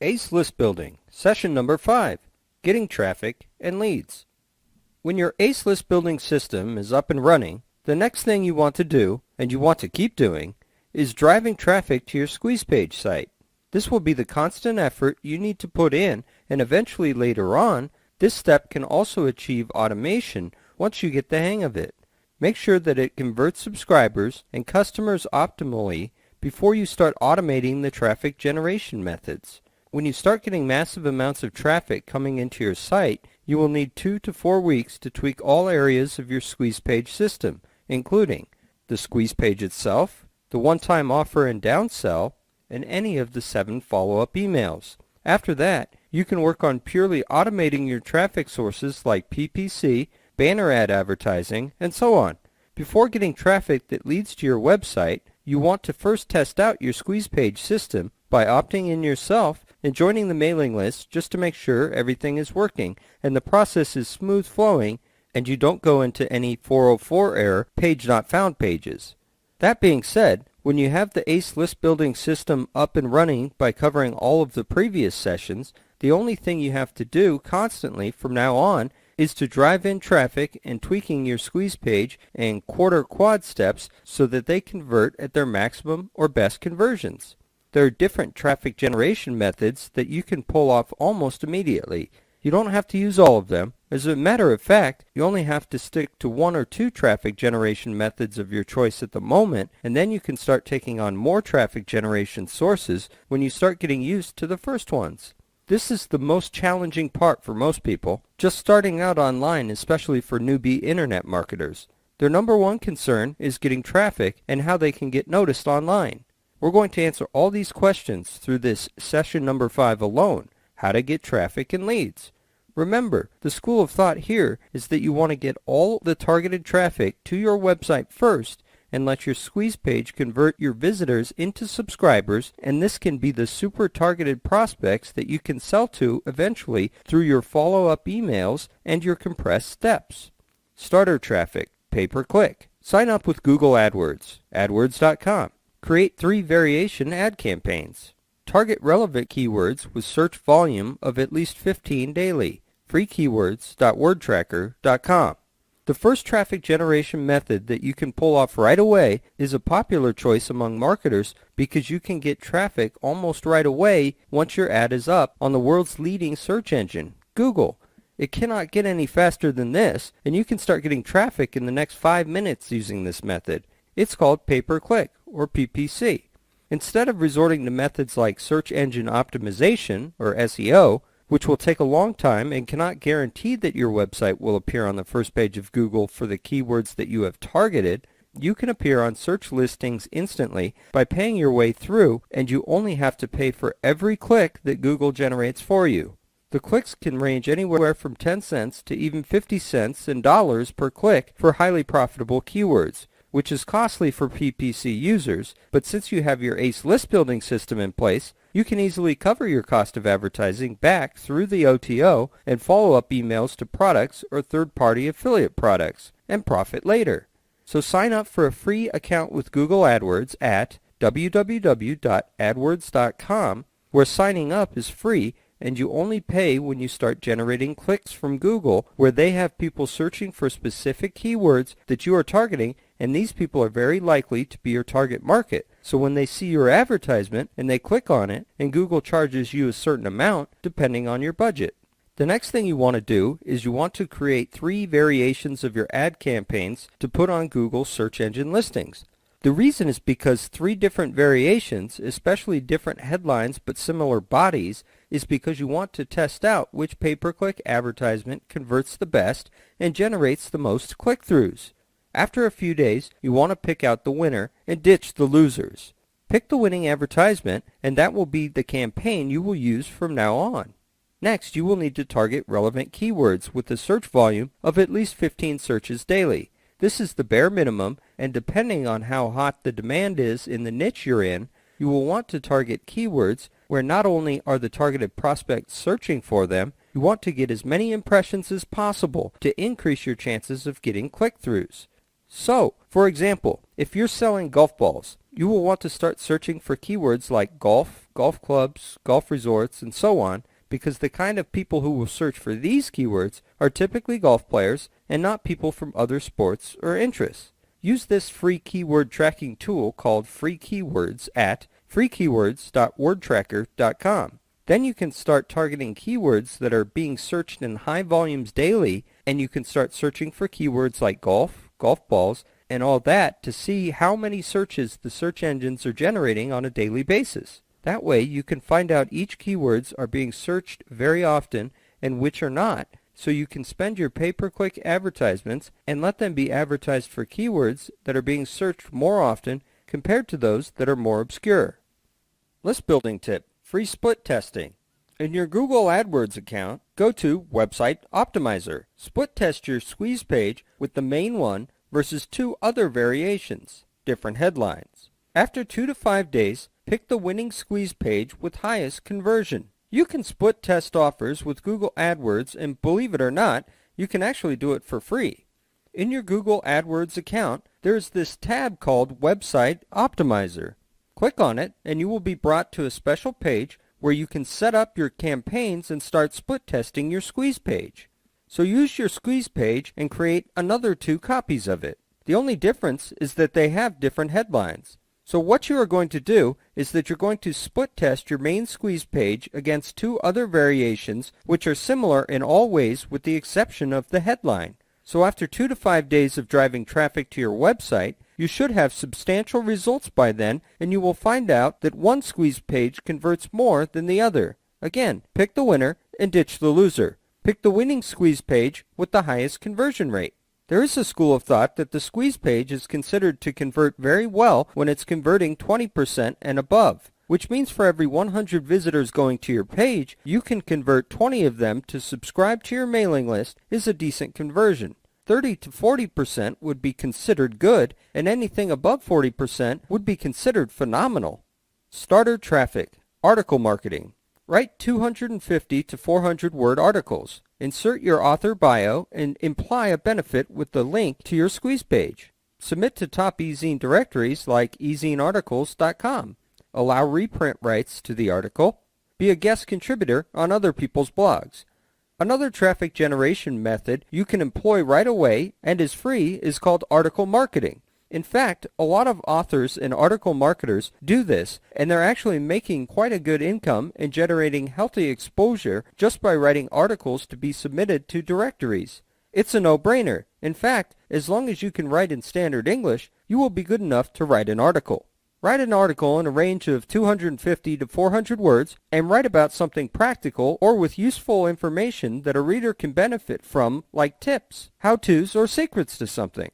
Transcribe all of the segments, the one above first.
ACE List Building, Session Number 5, Getting Traffic and Leads. When your ACE List Building system is up and running, the next thing you want to do, and you want to keep doing, is driving traffic to your squeeze page site. This will be the constant effort you need to put in, and eventually later on, this step can also achieve automation once you get the hang of it. Make sure that it converts subscribers and customers optimally before you start automating the traffic generation methods. When you start getting massive amounts of traffic coming into your site, you will need 2 to 4 weeks to tweak all areas of your squeeze page system, including the squeeze page itself, the one-time offer and downsell, and any of the 7 follow-up emails. After that, you can work on purely automating your traffic sources like PPC, banner ad advertising, and so on. Before getting traffic that leads to your website, you want to first test out your squeeze page system by opting in yourself and joining the mailing list just to make sure everything is working and the process is smooth flowing and you don't go into any 404 error page not found pages. That being said, when you have the ACE list building system up and running by covering all of the previous sessions, the only thing you have to do constantly from now on is to drive in traffic and tweaking your squeeze page and quarter quad steps so that they convert at their maximum or best conversions. There are different traffic generation methods that you can pull off almost immediately. You don't have to use all of them. As a matter of fact, you only have to stick to 1 or 2 traffic generation methods of your choice at the moment, and then you can start taking on more traffic generation sources when you start getting used to the first ones. This is the most challenging part for most people, just starting out online, especially for newbie internet marketers. Their number one concern is getting traffic and how they can get noticed online. We're going to answer all these questions through this session number 5 alone, how to get traffic and leads. Remember, the school of thought here is that you want to get all the targeted traffic to your website first and let your squeeze page convert your visitors into subscribers, and this can be the super targeted prospects that you can sell to eventually through your follow-up emails and your compressed steps. Starter traffic, pay-per-click. Sign up with Google AdWords, adwords.com. Create 3 variation ad campaigns. Target relevant keywords with search volume of at least 15 daily. freekeywords.wordtracker.com. The first traffic generation method that you can pull off right away is a popular choice among marketers because you can get traffic almost right away once your ad is up on the world's leading search engine, Google. It cannot get any faster than this, and you can start getting traffic in the next 5 minutes using this method. It's called pay-per-click, or PPC. Instead of resorting to methods like search engine optimization, or SEO, which will take a long time and cannot guarantee that your website will appear on the first page of Google for the keywords that you have targeted, you can appear on search listings instantly by paying your way through, and you only have to pay for every click that Google generates for you. The clicks can range anywhere from 10 cents to even 50 cents in dollars per click for highly profitable keywords, which is costly for PPC users, but since you have your ACE list building system in place, you can easily cover your cost of advertising back through the OTO and follow-up emails to products or third-party affiliate products, and profit later. So sign up for a free account with Google AdWords at www.adwords.com, where signing up is free and you only pay when you start generating clicks from Google, where they have people searching for specific keywords that you are targeting, and these people are very likely to be your target market. So when they see your advertisement and they click on it, and Google charges you a certain amount depending on your budget. The next thing you want to do is you want to create 3 variations of your ad campaigns to put on Google search engine listings. The reason is because 3 different variations, especially different headlines but similar bodies, is because you want to test out which pay-per-click advertisement converts the best and generates the most click-throughs. After a few days, you want to pick out the winner and ditch the losers. Pick the winning advertisement, and that will be the campaign you will use from now on. Next, you will need to target relevant keywords with a search volume of at least 15 searches daily. This is the bare minimum, and depending on how hot the demand is in the niche you're in, you will want to target keywords where not only are the targeted prospects searching for them, you want to get as many impressions as possible to increase your chances of getting click-throughs. So, for example, if you're selling golf balls, you will want to start searching for keywords like golf, golf clubs, golf resorts, and so on, because the kind of people who will search for these keywords are typically golf players and not people from other sports or interests. Use this free keyword tracking tool called Free Keywords at freekeywords.wordtracker.com. Then you can start targeting keywords that are being searched in high volumes daily, and you can start searching for keywords like golf, golf balls, and all that to see how many searches the search engines are generating on a daily basis. That way you can find out each keywords are being searched very often and which are not, so you can spend your pay-per-click advertisements and let them be advertised for keywords that are being searched more often compared to those that are more obscure. List building tip, free split testing. In your Google AdWords account, go to Website Optimizer. Split test your squeeze page with the main one versus 2 other variations, different headlines. After 2 to 5 days, pick the winning squeeze page with highest conversion. You can split test offers with Google AdWords, and believe it or not, you can actually do it for free. In your Google AdWords account, there's this tab called Website Optimizer. Click on it and you will be brought to a special page where you can set up your campaigns and start split testing your squeeze page. So use your squeeze page and create another 2 copies of it. The only difference is that they have different headlines. So what you are going to do is that you're going to split test your main squeeze page against 2 other variations which are similar in all ways with the exception of the headline. So after 2 to 5 days of driving traffic to your website, you should have substantial results by then, and you will find out that one squeeze page converts more than the other. Again, pick the winner and ditch the loser. Pick the winning squeeze page with the highest conversion rate. There is a school of thought that the squeeze page is considered to convert very well when it's converting 20% and above, which means for every 100 visitors going to your page, you can convert 20 of them to subscribe to your mailing list is a decent conversion. 30 to 40% would be considered good, and anything above 40% would be considered phenomenal. Starter traffic, article marketing. Write 250 to 400 word articles. Insert your author bio and imply a benefit with the link to your squeeze page. Submit to top ezine directories like ezinearticles.com. Allow reprint rights to the article. Be a guest contributor on other people's blogs. Another traffic generation method you can employ right away and is free is called article marketing. In fact, a lot of authors and article marketers do this, and they're actually making quite a good income and generating healthy exposure just by writing articles to be submitted to directories. It's a no-brainer. In fact, as long as you can write in standard English, you will be good enough to write an article. Write an article in a range of 250 to 400 words and write about something practical or with useful information that a reader can benefit from, like tips, how-tos, or secrets to something.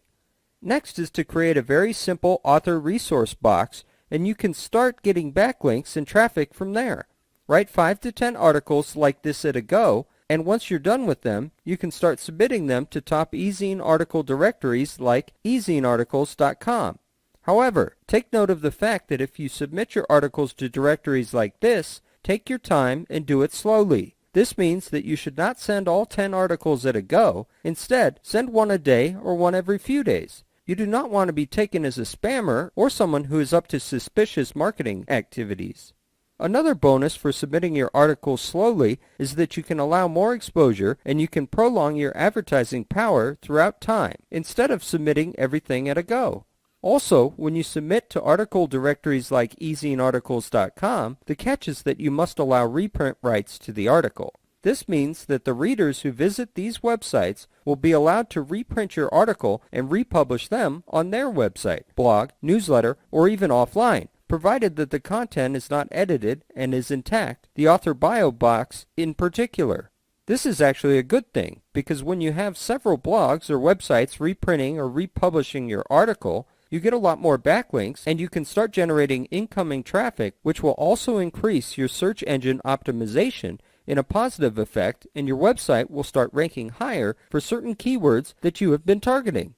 Next is to create a very simple author resource box, and you can start getting backlinks and traffic from there. Write 5 to 10 articles like this at a go, and once you're done with them, you can start submitting them to top ezine article directories like ezinearticles.com. However, take note of the fact that if you submit your articles to directories like this, take your time and do it slowly. This means that you should not send all 10 articles at a go. Instead, send one a day or one every few days. You do not want to be taken as a spammer or someone who is up to suspicious marketing activities. Another bonus for submitting your articles slowly is that you can allow more exposure and you can prolong your advertising power throughout time instead of submitting everything at a go. Also, when you submit to article directories like ezinearticles.com, the catch is that you must allow reprint rights to the article. This means that the readers who visit these websites will be allowed to reprint your article and republish them on their website, blog, newsletter, or even offline, provided that the content is not edited and is intact, the author bio box in particular. This is actually a good thing, because when you have several blogs or websites reprinting or republishing your article, you get a lot more backlinks and you can start generating incoming traffic, which will also increase your search engine optimization in a positive effect, and your website will start ranking higher for certain keywords that you have been targeting.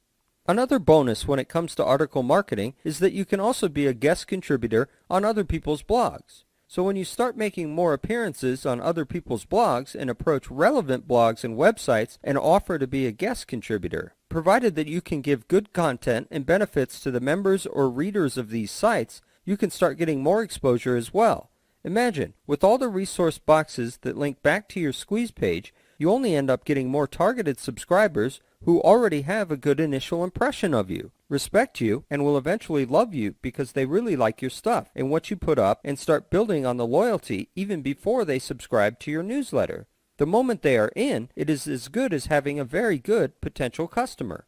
Another bonus when it comes to article marketing is that you can also be a guest contributor on other people's blogs. So when you start making more appearances on other people's blogs and approach relevant blogs and websites and offer to be a guest contributor, provided that you can give good content and benefits to the members or readers of these sites, you can start getting more exposure as well. Imagine, with all the resource boxes that link back to your squeeze page, you only end up getting more targeted subscribers who already have a good initial impression of you, respect you, and will eventually love you because they really like your stuff and what you put up and start building on the loyalty even before they subscribe to your newsletter. The moment they are in, it is as good as having a very good potential customer.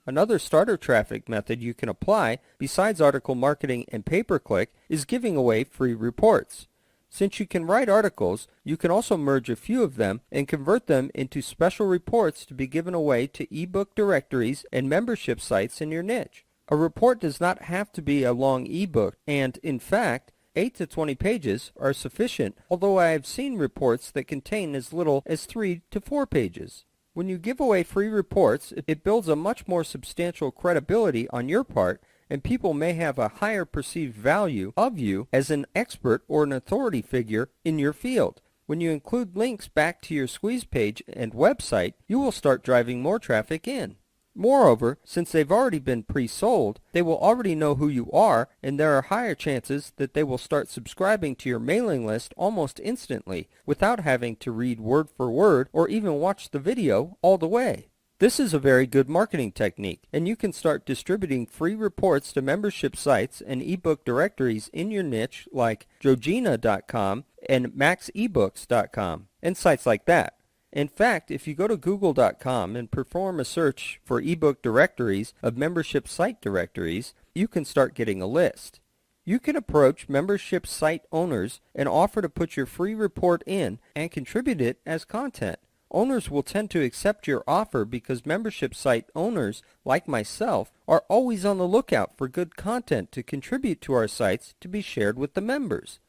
Another starter traffic method you can apply, besides article marketing and pay-per-click, is giving away free reports. Since you can write articles, you can also merge a few of them and convert them into special reports to be given away to ebook directories and membership sites in your niche. A report does not have to be a long ebook, and in fact, 8 to 20 pages are sufficient, although I have seen reports that contain as little as 3 to 4 pages. When you give away free reports, it builds a much more substantial credibility on your part, and people may have a higher perceived value of you as an expert or an authority figure in your field. When you include links back to your squeeze page and website, you will start driving more traffic in. Moreover, since they've already been pre-sold, they will already know who you are, and there are higher chances that they will start subscribing to your mailing list almost instantly without having to read word for word or even watch the video all the way. This is a very good marketing technique, and you can start distributing free reports to membership sites and ebook directories in your niche like Jogina.com and MaxEbooks.com and sites like that. In fact, if you go to Google.com and perform a search for ebook directories of membership site directories, you can start getting a list. You can approach membership site owners and offer to put your free report in and contribute it as content. Owners will tend to accept your offer because membership site owners, like myself, are always on the lookout for good content to contribute to our sites to be shared with the members.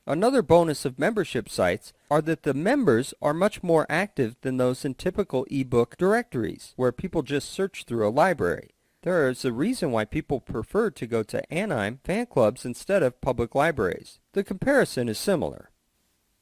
Another bonus of membership sites are that the members are much more active than those in typical ebook directories, where people just search through a library. There is a reason why people prefer to go to Anime fan clubs instead of public libraries. The comparison is similar.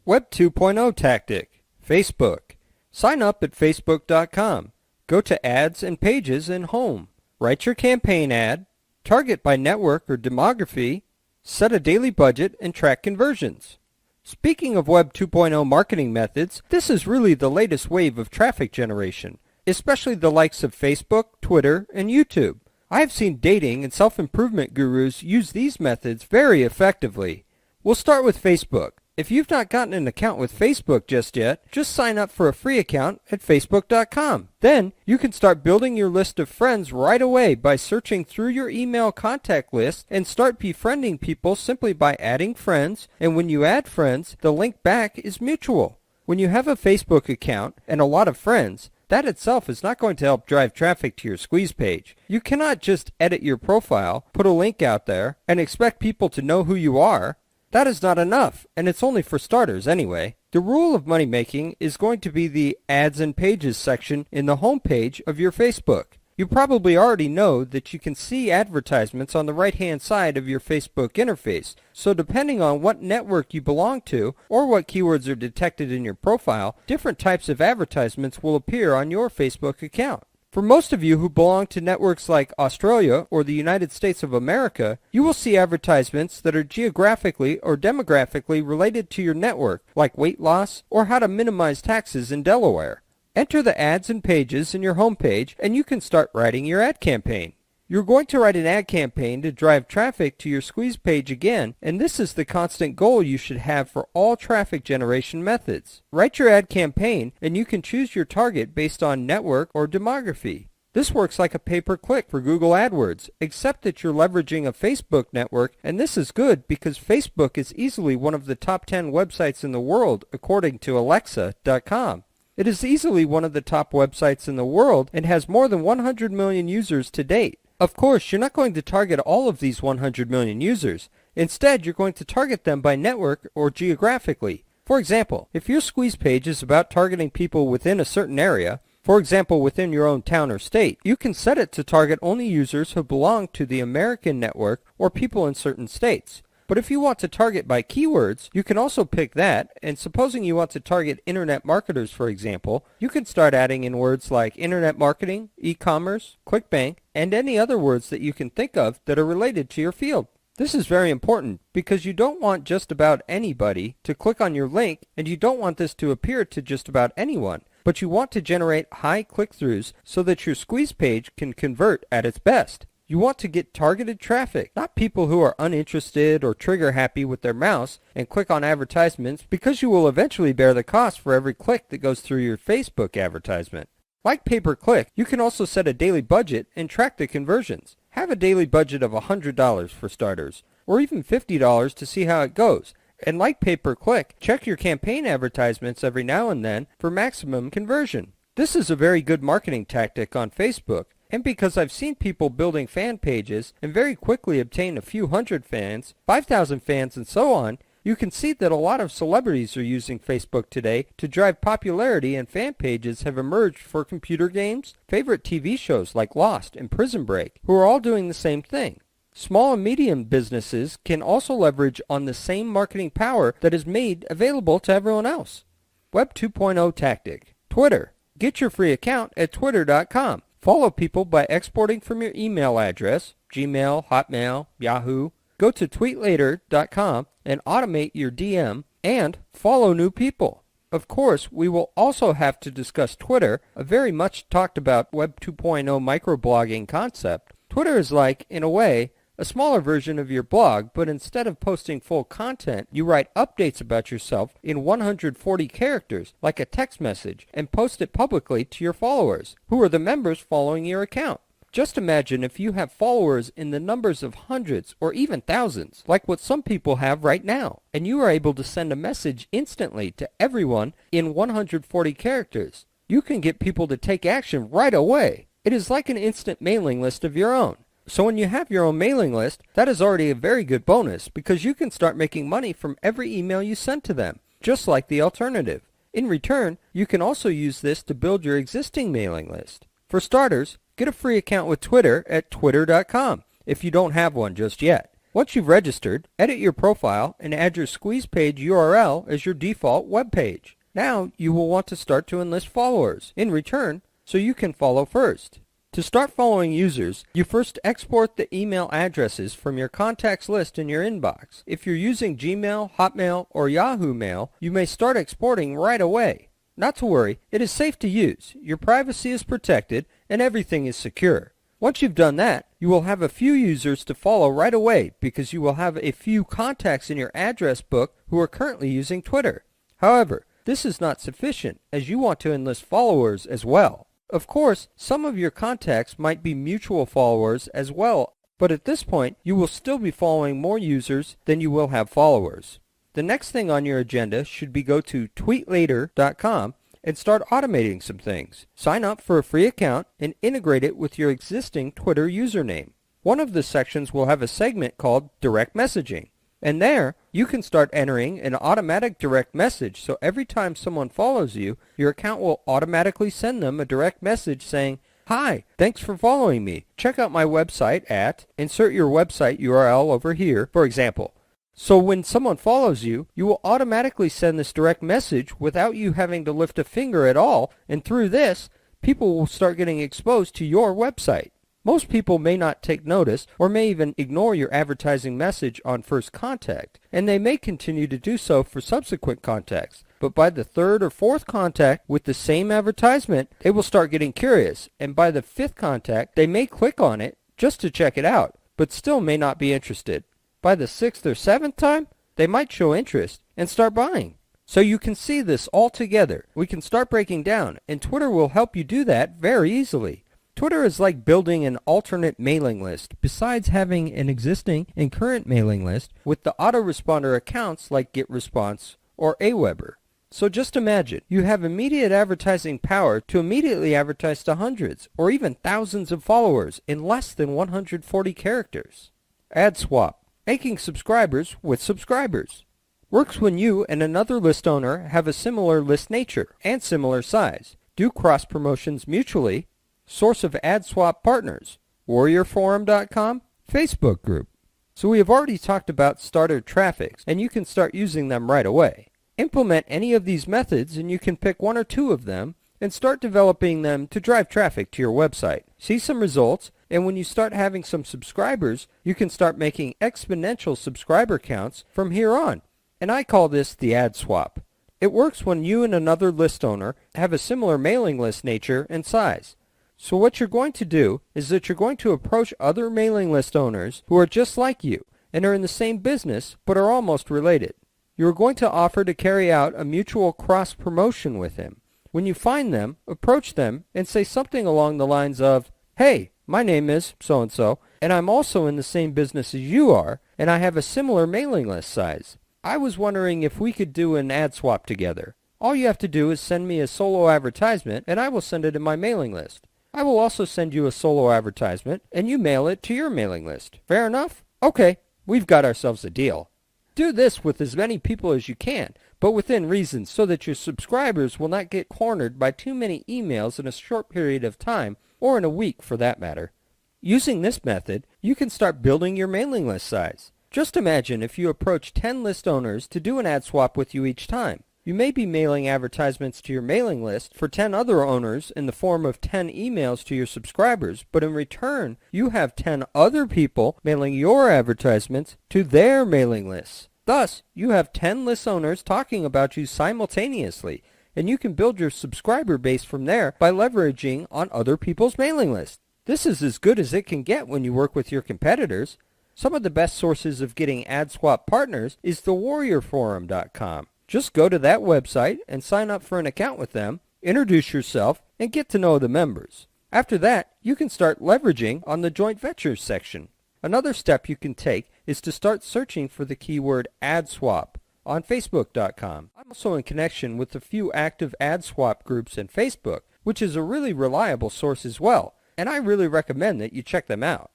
Web 2.0 tactic. Facebook. Sign up at Facebook.com. Go to Ads and Pages in Home. Write your campaign ad. Target by network or demography. Set a daily budget and track conversions. Speaking of Web 2.0 marketing methods, this is really the latest wave of traffic generation, especially the likes of Facebook, Twitter, and YouTube. I have seen dating and self-improvement gurus use these methods very effectively. We'll start with Facebook. If you've not gotten an account with Facebook just yet, just sign up for a free account at Facebook.com. Then, you can start building your list of friends right away by searching through your email contact list and start befriending people simply by adding friends, and when you add friends, the link back is mutual. When you have a Facebook account and a lot of friends, that itself is not going to help drive traffic to your squeeze page. You cannot just edit your profile, put a link out there, and expect people to know who you are. That is not enough, and it's only for starters anyway. The rule of money making is going to be the Ads and Pages section in the home page of your Facebook. You probably already know that you can see advertisements on the right-hand side of your Facebook interface, so depending on what network you belong to or what keywords are detected in your profile, different types of advertisements will appear on your Facebook account. For most of you who belong to networks like Australia or the United States of America, you will see advertisements that are geographically or demographically related to your network, like weight loss or how to minimize taxes in Delaware. Enter the Ads and Pages in your homepage and you can start writing your ad campaign. You're going to write an ad campaign to drive traffic to your squeeze page again, and this is the constant goal you should have for all traffic generation methods. Write your ad campaign and you can choose your target based on network or demography. This works like a pay-per-click for Google AdWords, except that you're leveraging a Facebook network, and this is good because Facebook is easily one of the top 10 websites in the world according to Alexa.com. It is easily one of the top websites in the world and has more than 100 million users to date. Of course, you're not going to target all of these 100 million users. Instead, you're going to target them by network or geographically. For example, if your squeeze page is about targeting people within a certain area, for example within your own town or state, you can set it to target only users who belong to the American network or people in certain states. But if you want to target by keywords, you can also pick that, and supposing you want to target internet marketers, for example, you can start adding in words like internet marketing, e-commerce, ClickBank, and any other words that you can think of that are related to your field. This is very important because you don't want just about anybody to click on your link, and you don't want this to appear to just about anyone, but you want to generate high click-throughs so that your squeeze page can convert at its best. You want to get targeted traffic, not people who are uninterested or trigger happy with their mouse and click on advertisements, because you will eventually bear the cost for every click that goes through your Facebook advertisement. Like pay-per-click, you can also set a daily budget and track the conversions. Have a daily budget of $100 for starters, or even $50 to see how it goes. And like pay-per-click, check your campaign advertisements every now and then for maximum conversion. This is a very good marketing tactic on Facebook, and because I've seen people building fan pages and very quickly obtain a few hundred fans, 5,000 fans, and so on, you can see that a lot of celebrities are using Facebook today to drive popularity, and fan pages have emerged for computer games, favorite TV shows like Lost and Prison Break, who are all doing the same thing. Small and medium businesses can also leverage on the same marketing power that is made available to everyone else. Web 2.0 tactic. Twitter. Get your free account at twitter.com. Follow people by exporting from your email address, Gmail, Hotmail, Yahoo. Go to tweetlater.com and automate your DM and follow new people. Of course, we will also have to discuss Twitter, a very much talked about Web 2.0 microblogging concept. Twitter is like, in a way, a smaller version of your blog, but instead of posting full content, you write updates about yourself in 140 characters, like a text message, and post it publicly to your followers, who are the members following your account. Just imagine if you have followers in the numbers of hundreds or even thousands, like what some people have right now, and you are able to send a message instantly to everyone in 140 characters. You can get people to take action right away. It is like an instant mailing list of your own. So when you have your own mailing list, that is already a very good bonus because you can start making money from every email you send to them, just like the alternative. In return, you can also use this to build your existing mailing list. For starters, get a free account with Twitter at twitter.com if you don't have one just yet. Once you've registered, edit your profile and add your squeeze page URL as your default web page. Now you will want to start to enlist followers in return so you can follow first. To start following users, you first export the email addresses from your contacts list in your inbox. If you're using Gmail, Hotmail, or Yahoo Mail, you may start exporting right away. Not to worry, it is safe to use, your privacy is protected, and everything is secure. Once you've done that, you will have a few users to follow right away because you will have a few contacts in your address book who are currently using Twitter. However, this is not sufficient as you want to enlist followers as well. Of course, some of your contacts might be mutual followers as well, but at this point, you will still be following more users than you will have followers. The next thing on your agenda should be go to tweetlater.com and start automating some things. Sign up for a free account and integrate it with your existing Twitter username. One of the sections will have a segment called Direct Messaging. And there, you can start entering an automatic direct message, so every time someone follows you, your account will automatically send them a direct message saying, "Hi, thanks for following me. Check out my website at," insert your website URL over here, for example. So when someone follows you, you will automatically send this direct message without you having to lift a finger at all, and through this, people will start getting exposed to your website. Most people may not take notice or may even ignore your advertising message on first contact, and they may continue to do so for subsequent contacts. But by the third or fourth contact with the same advertisement, they will start getting curious, and by the fifth contact, they may click on it just to check it out, but still may not be interested. By the sixth or seventh time, they might show interest and start buying. So you can see this all together. We can start breaking down, and Twitter will help you do that very easily. Twitter is like building an alternate mailing list, besides having an existing and current mailing list with the autoresponder accounts like GetResponse or Aweber. So just imagine, you have immediate advertising power to immediately advertise to hundreds or even thousands of followers in less than 140 characters. AdSwap, making subscribers with subscribers. Works when you and another list owner have a similar list nature and similar size. Do cross promotions mutually. Source of AdSwap partners, warriorforum.com, Facebook group. So we have already talked about starter traffics, and you can start using them right away. Implement any of these methods, and you can pick one or two of them and start developing them to drive traffic to your website. See some results, And when you start having some subscribers, you can start making exponential subscriber counts from here on. And I call this the ad swap. It works when you and another list owner have a similar mailing list nature and size. So what you're going to do is that you're going to approach other mailing list owners who are just like you and are in the same business but are almost related. You're going to offer to carry out a mutual cross-promotion with him. When you find them, approach them and say something along the lines of, "Hey, my name is so-and-so, and I'm also in the same business as you are, and I have a similar mailing list size. I was wondering if we could do an ad swap together. All you have to do is send me a solo advertisement, and I will send it in my mailing list. I will also send you a solo advertisement, and you mail it to your mailing list. Fair enough? Okay, we've got ourselves a deal." Do this with as many people as you can, but within reason so that your subscribers will not get cornered by too many emails in a short period of time, or in a week for that matter. Using this method, you can start building your mailing list size. Just imagine if you approach 10 list owners to do an ad swap with you each time. You may be mailing advertisements to your mailing list for 10 other owners in the form of 10 emails to your subscribers, but in return, you have 10 other people mailing your advertisements to their mailing lists. Thus, you have 10 list owners talking about you simultaneously, and you can build your subscriber base from there by leveraging on other people's mailing lists. This is as good as it can get when you work with your competitors. Some of the best sources of getting ad swap partners is the warriorforum.com. Just go to that website and sign up for an account with them, introduce yourself, and get to know the members. After that, you can start leveraging on the joint ventures section. Another step you can take is to start searching for the keyword ad swap on Facebook.com. I'm also in connection with a few active ad swap groups in Facebook, which is a really reliable source as well, and I really recommend that you check them out.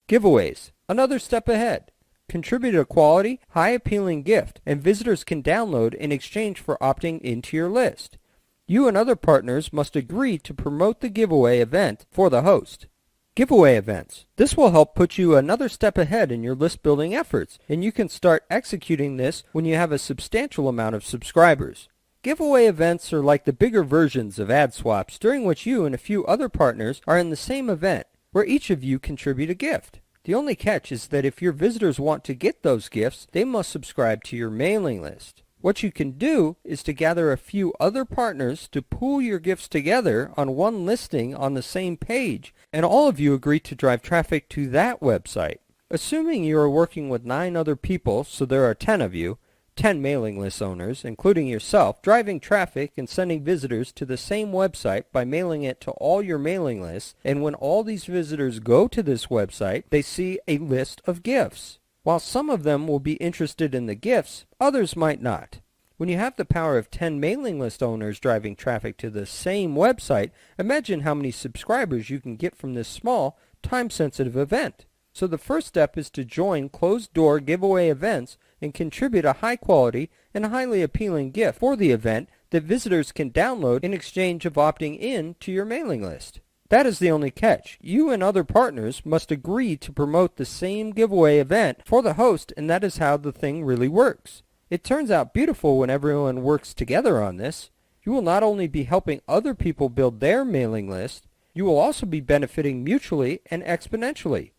Giveaways, another step ahead. Contribute a quality, high-appealing gift, and visitors can download in exchange for opting into your list. You and other partners must agree to promote the giveaway event for the host. Giveaway events. This will help put you another step ahead in your list building efforts, and you can start executing this when you have a substantial amount of subscribers. Giveaway events are like the bigger versions of ad swaps, during which you and a few other partners are in the same event, where each of you contribute a gift. The only catch is that if your visitors want to get those gifts, they must subscribe to your mailing list. What you can do is to gather a few other partners to pool your gifts together on one listing on the same page, and all of you agree to drive traffic to that website. Assuming you are working with 9 other people, so there are 10 of you, 10 mailing list owners, including yourself, driving traffic and sending visitors to the same website by mailing it to all your mailing lists, and when all these visitors go to this website, they see a list of gifts. While some of them will be interested in the gifts, others might not. When you have the power of 10 mailing list owners driving traffic to the same website, imagine how many subscribers you can get from this small, time-sensitive event. So the first step is to join closed-door giveaway events and contribute a high-quality and highly appealing gift for the event that visitors can download in exchange of opting in to your mailing list. That is the only catch. You and other partners must agree to promote the same giveaway event for the host, and that is how the thing really works. It turns out beautiful when everyone works together on this. You will not only be helping other people build their mailing list, you will also be benefiting mutually and exponentially.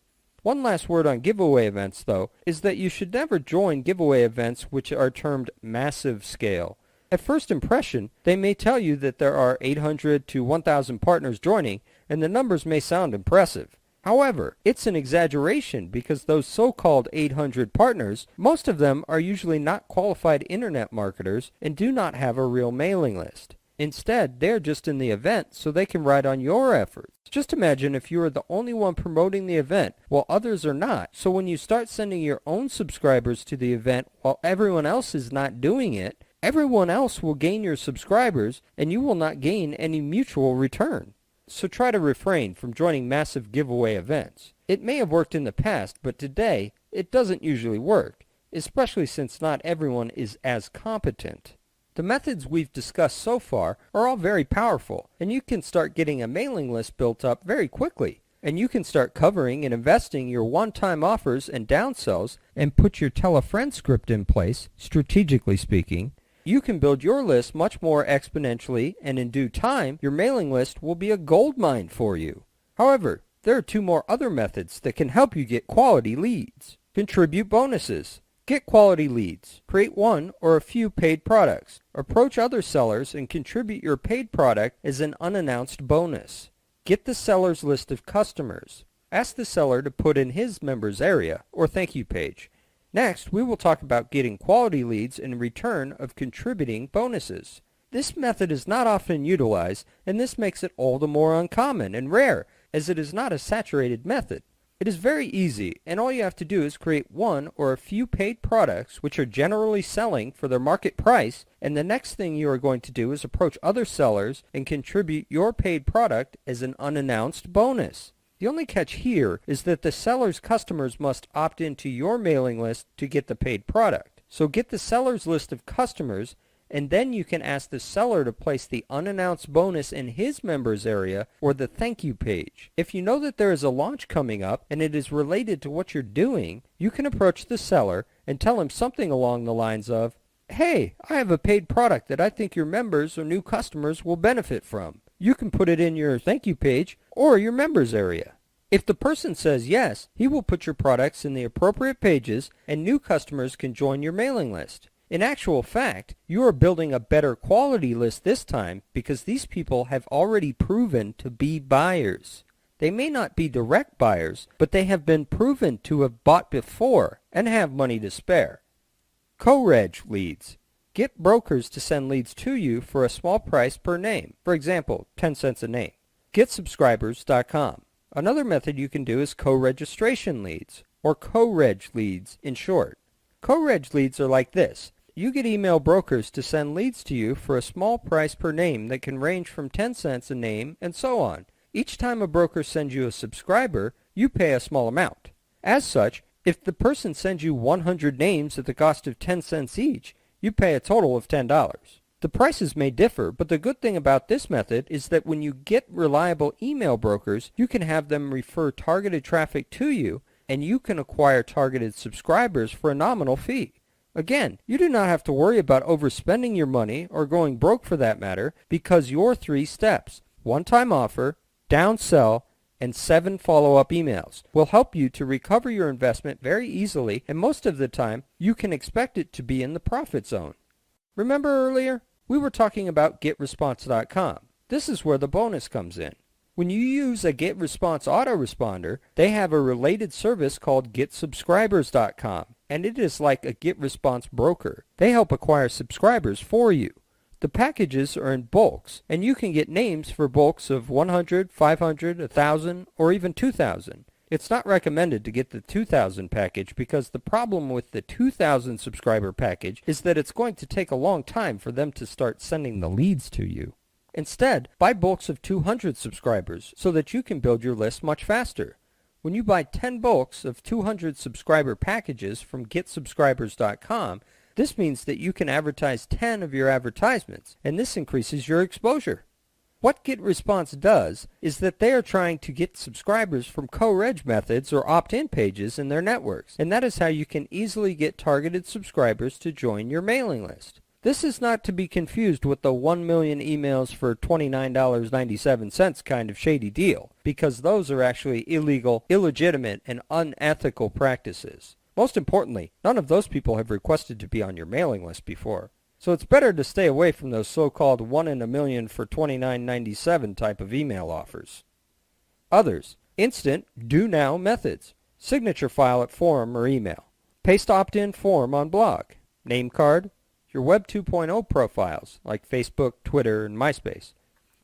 One last word on giveaway events, though, is that you should never join giveaway events which are termed massive scale. At first impression, they may tell you that there are 800 to 1,000 partners joining, and the numbers may sound impressive. However, it's an exaggeration because those so-called 800 partners, most of them are usually not qualified internet marketers and do not have a real mailing list. Instead, they're just in the event so they can ride on your efforts. Just imagine if you are the only one promoting the event while others are not. So when you start sending your own subscribers to the event while everyone else is not doing it, everyone else will gain your subscribers and you will not gain any mutual return. So try to refrain from joining massive giveaway events. It may have worked in the past, but today it doesn't usually work, especially since not everyone is as competent. The methods we've discussed so far are all very powerful, and you can start getting a mailing list built up very quickly. And you can start covering and investing your one-time offers and downsells and put your tell-a-friend script in place, strategically speaking. You can build your list much more exponentially, and in due time, your mailing list will be a gold mine for you. However, There are two more other methods that can help you get quality leads. Contribute bonuses. Get quality leads. Create one or a few paid products. Approach other sellers and contribute your paid product as an unannounced bonus. Get the seller's list of customers. Ask the seller to put in his members area or thank you page. Next, we will talk about getting quality leads in return of contributing bonuses. This method is not often utilized, and this makes it all the more uncommon and rare, as it is not a saturated method. It is very easy, and all you have to do is create one or a few paid products which are generally selling for their market price, and the next thing you are going to do is approach other sellers and contribute your paid product as an unannounced bonus. The only catch here is that the seller's customers must opt into your mailing list to get the paid product. So get the seller's list of customers, and then you can ask the seller to place the unannounced bonus in his members area or the thank you page. If you know that there is a launch coming up and it is related to what you're doing, you can approach the seller and tell him something along the lines of, "Hey, I have a paid product that I think your members or new customers will benefit from. You can put it in your thank you page or your members area." If the person says yes, he will put your products in the appropriate pages and new customers can join your mailing list. In actual fact, you are building a better quality list this time because these people have already proven to be buyers. They may not be direct buyers, but they have been proven to have bought before and have money to spare. Co-reg leads. Get brokers to send leads to you for a small price per name. For example, 10 cents a name. GetSubscribers.com. Another method you can do is co-registration leads, or co-reg leads in short. Co-reg leads are like this. You get email brokers to send leads to you for a small price per name that can range from 10 cents a name and so on. Each time a broker sends you a subscriber, you pay a small amount. As such, if the person sends you 100 names at the cost of 10 cents each, you pay a total of $10. The prices may differ, but the good thing about this method is that when you get reliable email brokers, you can have them refer targeted traffic to you, and you can acquire targeted subscribers for a nominal fee. Again, you do not have to worry about overspending your money or going broke for that matter because your 3 steps, one-time offer, downsell, and 7 follow-up emails will help you to recover your investment very easily, and most of the time you can expect it to be in the profit zone. Remember earlier? We were talking about GetResponse.com. This is where the bonus comes in. When you use a GetResponse autoresponder, they have a related service called GetSubscribers.com, and it is like a GetResponse broker. They help acquire subscribers for you. The packages are in bulks, and you can get names for bulks of 100, 500, 1,000, or even 2,000. It's not recommended to get the 2,000 package because the problem with the 2,000 subscriber package is that it's going to take a long time for them to start sending the leads to you. Instead, buy bulks of 200 subscribers so that you can build your list much faster. When you buy 10 bulks of 200 subscriber packages from GetSubscribers.com, this means that you can advertise 10 of your advertisements, and this increases your exposure. What GetResponse does is that they are trying to get subscribers from co-reg methods or opt-in pages in their networks, and that is how you can easily get targeted subscribers to join your mailing list. This is not to be confused with the 1 million emails for $29.97 kind of shady deal, because those are actually illegal, illegitimate, and unethical practices. Most importantly, none of those people have requested to be on your mailing list before. So it's better to stay away from those so-called 1 in a million for $29.97 type of email offers. Others. Instant do now methods. Signature file at forum or email. Paste opt-in form on blog. Name card. Your Web 2.0 profiles like Facebook, Twitter, and MySpace.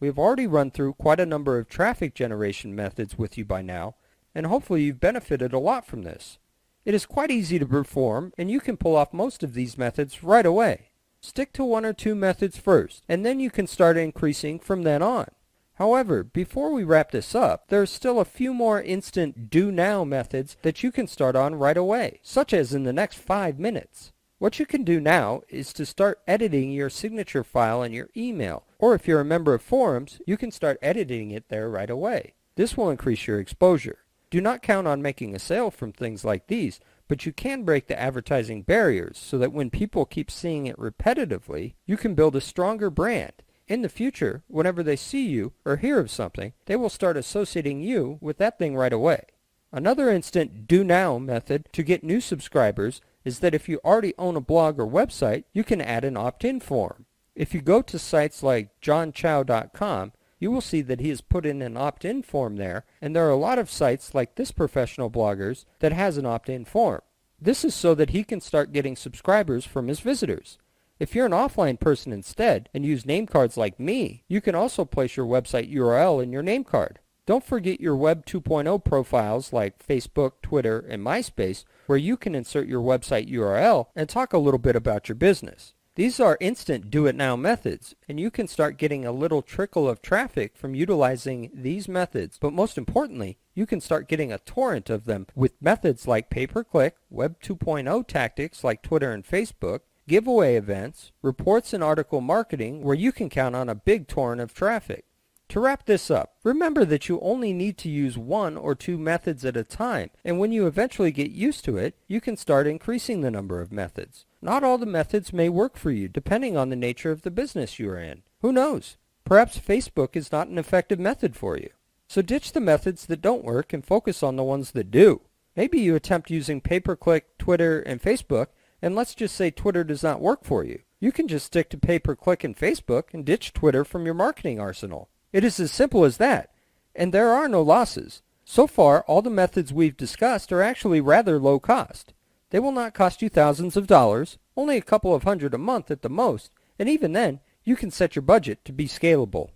We have already run through quite a number of traffic generation methods with you by now, and hopefully you've benefited a lot from this. It is quite easy to perform, and you can pull off most of these methods right away. Stick to 1 or 2 methods first, and then you can start increasing from then on. However, before we wrap this up, there are still a few more instant do now methods that you can start on right away, such as in the next 5 minutes. What you can do now is to start editing your signature file in your email, or if you're a member of forums, you can start editing it there right away. This will increase your exposure. Do not count on making a sale from things like these, but you can break the advertising barriers so that when people keep seeing it repetitively, you can build a stronger brand. In the future, whenever they see you or hear of something, they will start associating you with that thing right away. Another instant do now method to get new subscribers is that if you already own a blog or website, you can add an opt-in form. If you go to sites like johnchow.com, you will see that he has put in an opt-in form there, and there are a lot of sites like This Professional Bloggers that has an opt-in form. This is so that he can start getting subscribers from his visitors. If you're an offline person instead and use name cards like me, you can also place your website URL in your name card. Don't forget your Web 2.0 profiles like Facebook, Twitter, and MySpace, where you can insert your website URL and talk a little bit about your business. These are instant do-it-now methods, and you can start getting a little trickle of traffic from utilizing these methods, but most importantly, you can start getting a torrent of them with methods like pay-per-click, Web 2.0 tactics like Twitter and Facebook, giveaway events, reports and article marketing where you can count on a big torrent of traffic. To wrap this up, remember that you only need to use one or two methods at a time, and when you eventually get used to it, you can start increasing the number of methods. Not all the methods may work for you depending on the nature of the business you are in. Who knows? Perhaps Facebook is not an effective method for you. So ditch the methods that don't work and focus on the ones that do. Maybe you attempt using pay-per-click, Twitter, and Facebook, and let's just say Twitter does not work for you. You can just stick to pay-per-click and Facebook and ditch Twitter from your marketing arsenal. It is as simple as that, and there are no losses. So far, all the methods we've discussed are actually rather low cost. They will not cost you thousands of dollars, only a couple of hundred a month at the most, and even then, you can set your budget to be scalable.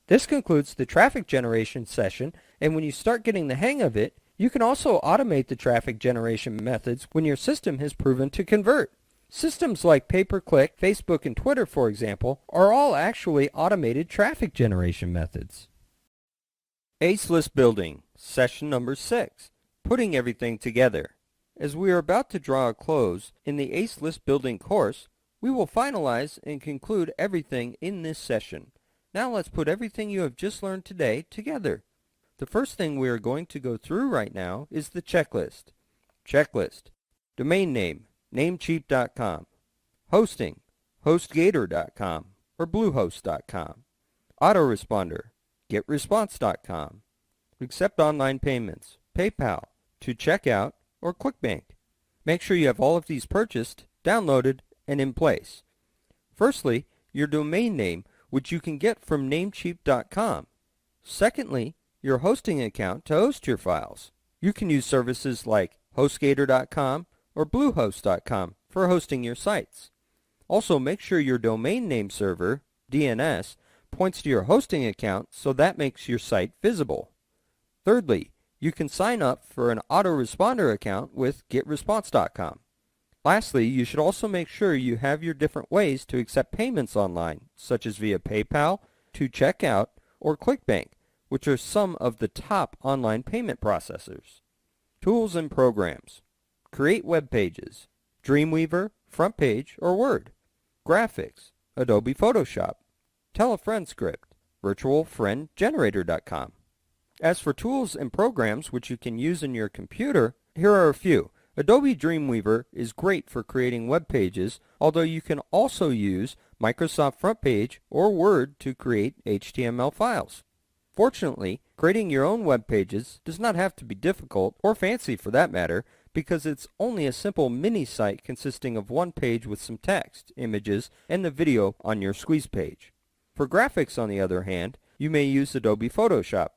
This concludes the traffic generation session, and when you start getting the hang of it, you can also automate the traffic generation methods when your system has proven to convert. Systems like pay-per-click, Facebook, and Twitter, for example, are all actually automated traffic generation methods. ACE List Building, Session Number 6, Putting Everything Together. As we are about to draw a close in the ACE List Building course, we will finalize and conclude everything in this session. Now let's put everything you have just learned today together. The first thing we are going to go through right now is the checklist. Checklist. Domain name, Namecheap.com. Hosting, HostGator.com or Bluehost.com. Autoresponder, GetResponse.com. Accept online payments, PayPal, to checkout, or QuickBank. Make sure you have all of these purchased, downloaded, and in place. Firstly, your domain name, which you can get from Namecheap.com. Secondly, your hosting account to host your files. You can use services like HostGator.com or Bluehost.com for hosting your sites. Also, make sure your domain name server, DNS, points to your hosting account so that makes your site visible. Thirdly, you can sign up for an autoresponder account with GetResponse.com. Lastly, you should also make sure you have your different ways to accept payments online, such as via PayPal, to checkout, or QuickBank, which are some of the top online payment processors. Tools and programs. Create web pages, Dreamweaver, FrontPage, or Word. Graphics, Adobe Photoshop. Tell a Friend script, VirtualFriendGenerator.com. As for tools and programs which you can use in your computer, here are a few. Adobe Dreamweaver is great for creating web pages, although you can also use Microsoft FrontPage or Word to create HTML files. Fortunately, creating your own web pages does not have to be difficult, or fancy for that matter, because it's only a simple mini site consisting of one page with some text, images, and the video on your squeeze page. For graphics, on the other hand, you may use Adobe Photoshop.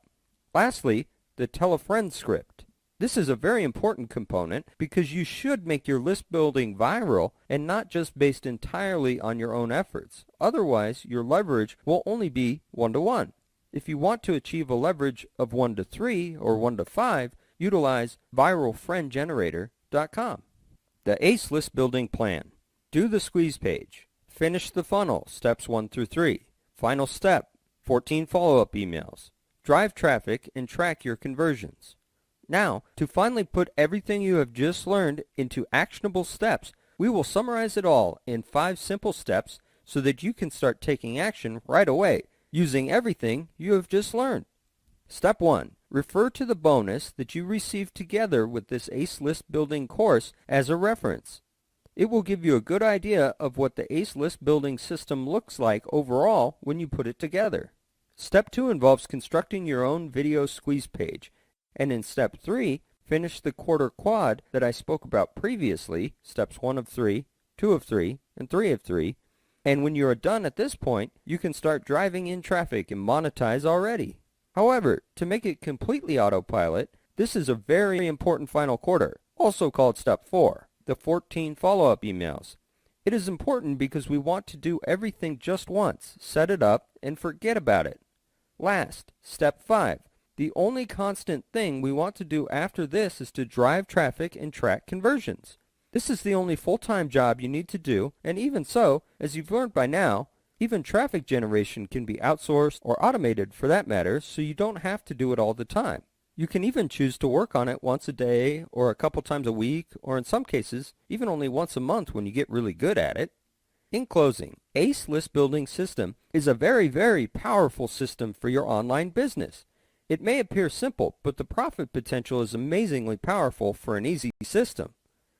Lastly, the Tell a Friend script. This is a very important component because you should make your list building viral and not just based entirely on your own efforts. Otherwise, your leverage will only be 1-to-1. If you want to achieve a leverage of 1-to-3 or 1-to-5, utilize ViralFriendGenerator.com. The ACE List Building Plan. Do the squeeze page. Finish the funnel, steps 1 through 3. Final step, 14 follow-up emails. Drive traffic and track your conversions. Now, to finally put everything you have just learned into actionable steps, we will summarize it all in 5 simple steps so that you can start taking action right away, using everything you have just learned. Step 1. Refer to the bonus that you received together with this ACE List Building course as a reference. It will give you a good idea of what the ACE list building system looks like overall when you put it together. Step 2 involves constructing your own video squeeze page, and in Step 3, finish the quarter quad that I spoke about previously, Steps 1 of 3, 2 of 3, and 3 of 3, and when you are done at this point, you can start driving in traffic and monetize already. However, to make it completely autopilot, this is a very important final quarter, also called Step 4, the 14 follow-up emails. It is important because we want to do everything just once, set it up, and forget about it. Last, Step 5. The only constant thing we want to do after this is to drive traffic and track conversions. This is the only full-time job you need to do, and even so, as you've learned by now, even traffic generation can be outsourced or automated for that matter, so you don't have to do it all the time. You can even choose to work on it once a day or a couple times a week, or in some cases, even only once a month when you get really good at it. In closing, ACE List Building System is a very, very powerful system for your online business. It may appear simple, but the profit potential is amazingly powerful for an easy system.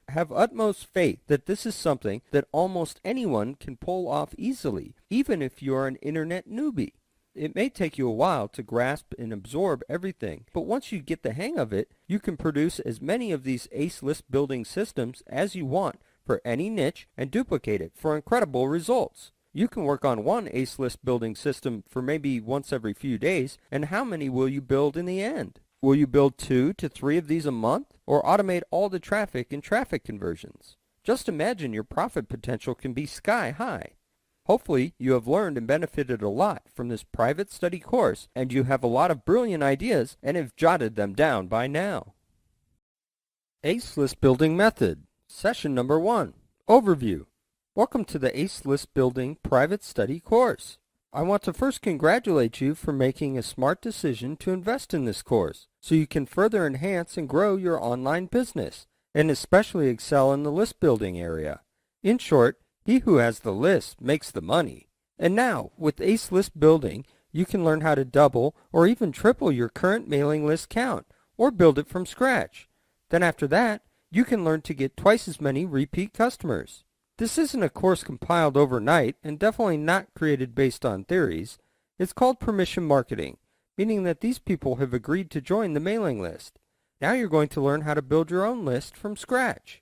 Have utmost faith that this is something that almost anyone can pull off easily, even if you are an internet newbie. It may take you a while to grasp and absorb everything, but once you get the hang of it, you can produce as many of these ACE List Building systems as you want for any niche and duplicate it for incredible results. You can work on one ACE List Building system for maybe once every few days, and how many will you build in the end? Will you build 2 to 3 of these a month, or automate all the traffic and traffic conversions? Just imagine your profit potential can be sky high. Hopefully, you have learned and benefited a lot from this private study course, and you have a lot of brilliant ideas and have jotted them down by now. ACE List Building Method, Session Number 1, Overview. Welcome to the ACE List Building Private Study course. I want to first congratulate you for making a smart decision to invest in this course, so you can further enhance and grow your online business, and especially excel in the list building area. In short, he who has the list makes the money. And now, with ACE List Building, you can learn how to double or even triple your current mailing list count, or build it from scratch. Then after that, you can learn to get twice as many repeat customers. This isn't a course compiled overnight and definitely not created based on theories. It's called permission marketing, meaning that these people have agreed to join the mailing list. Now you're going to learn how to build your own list from scratch.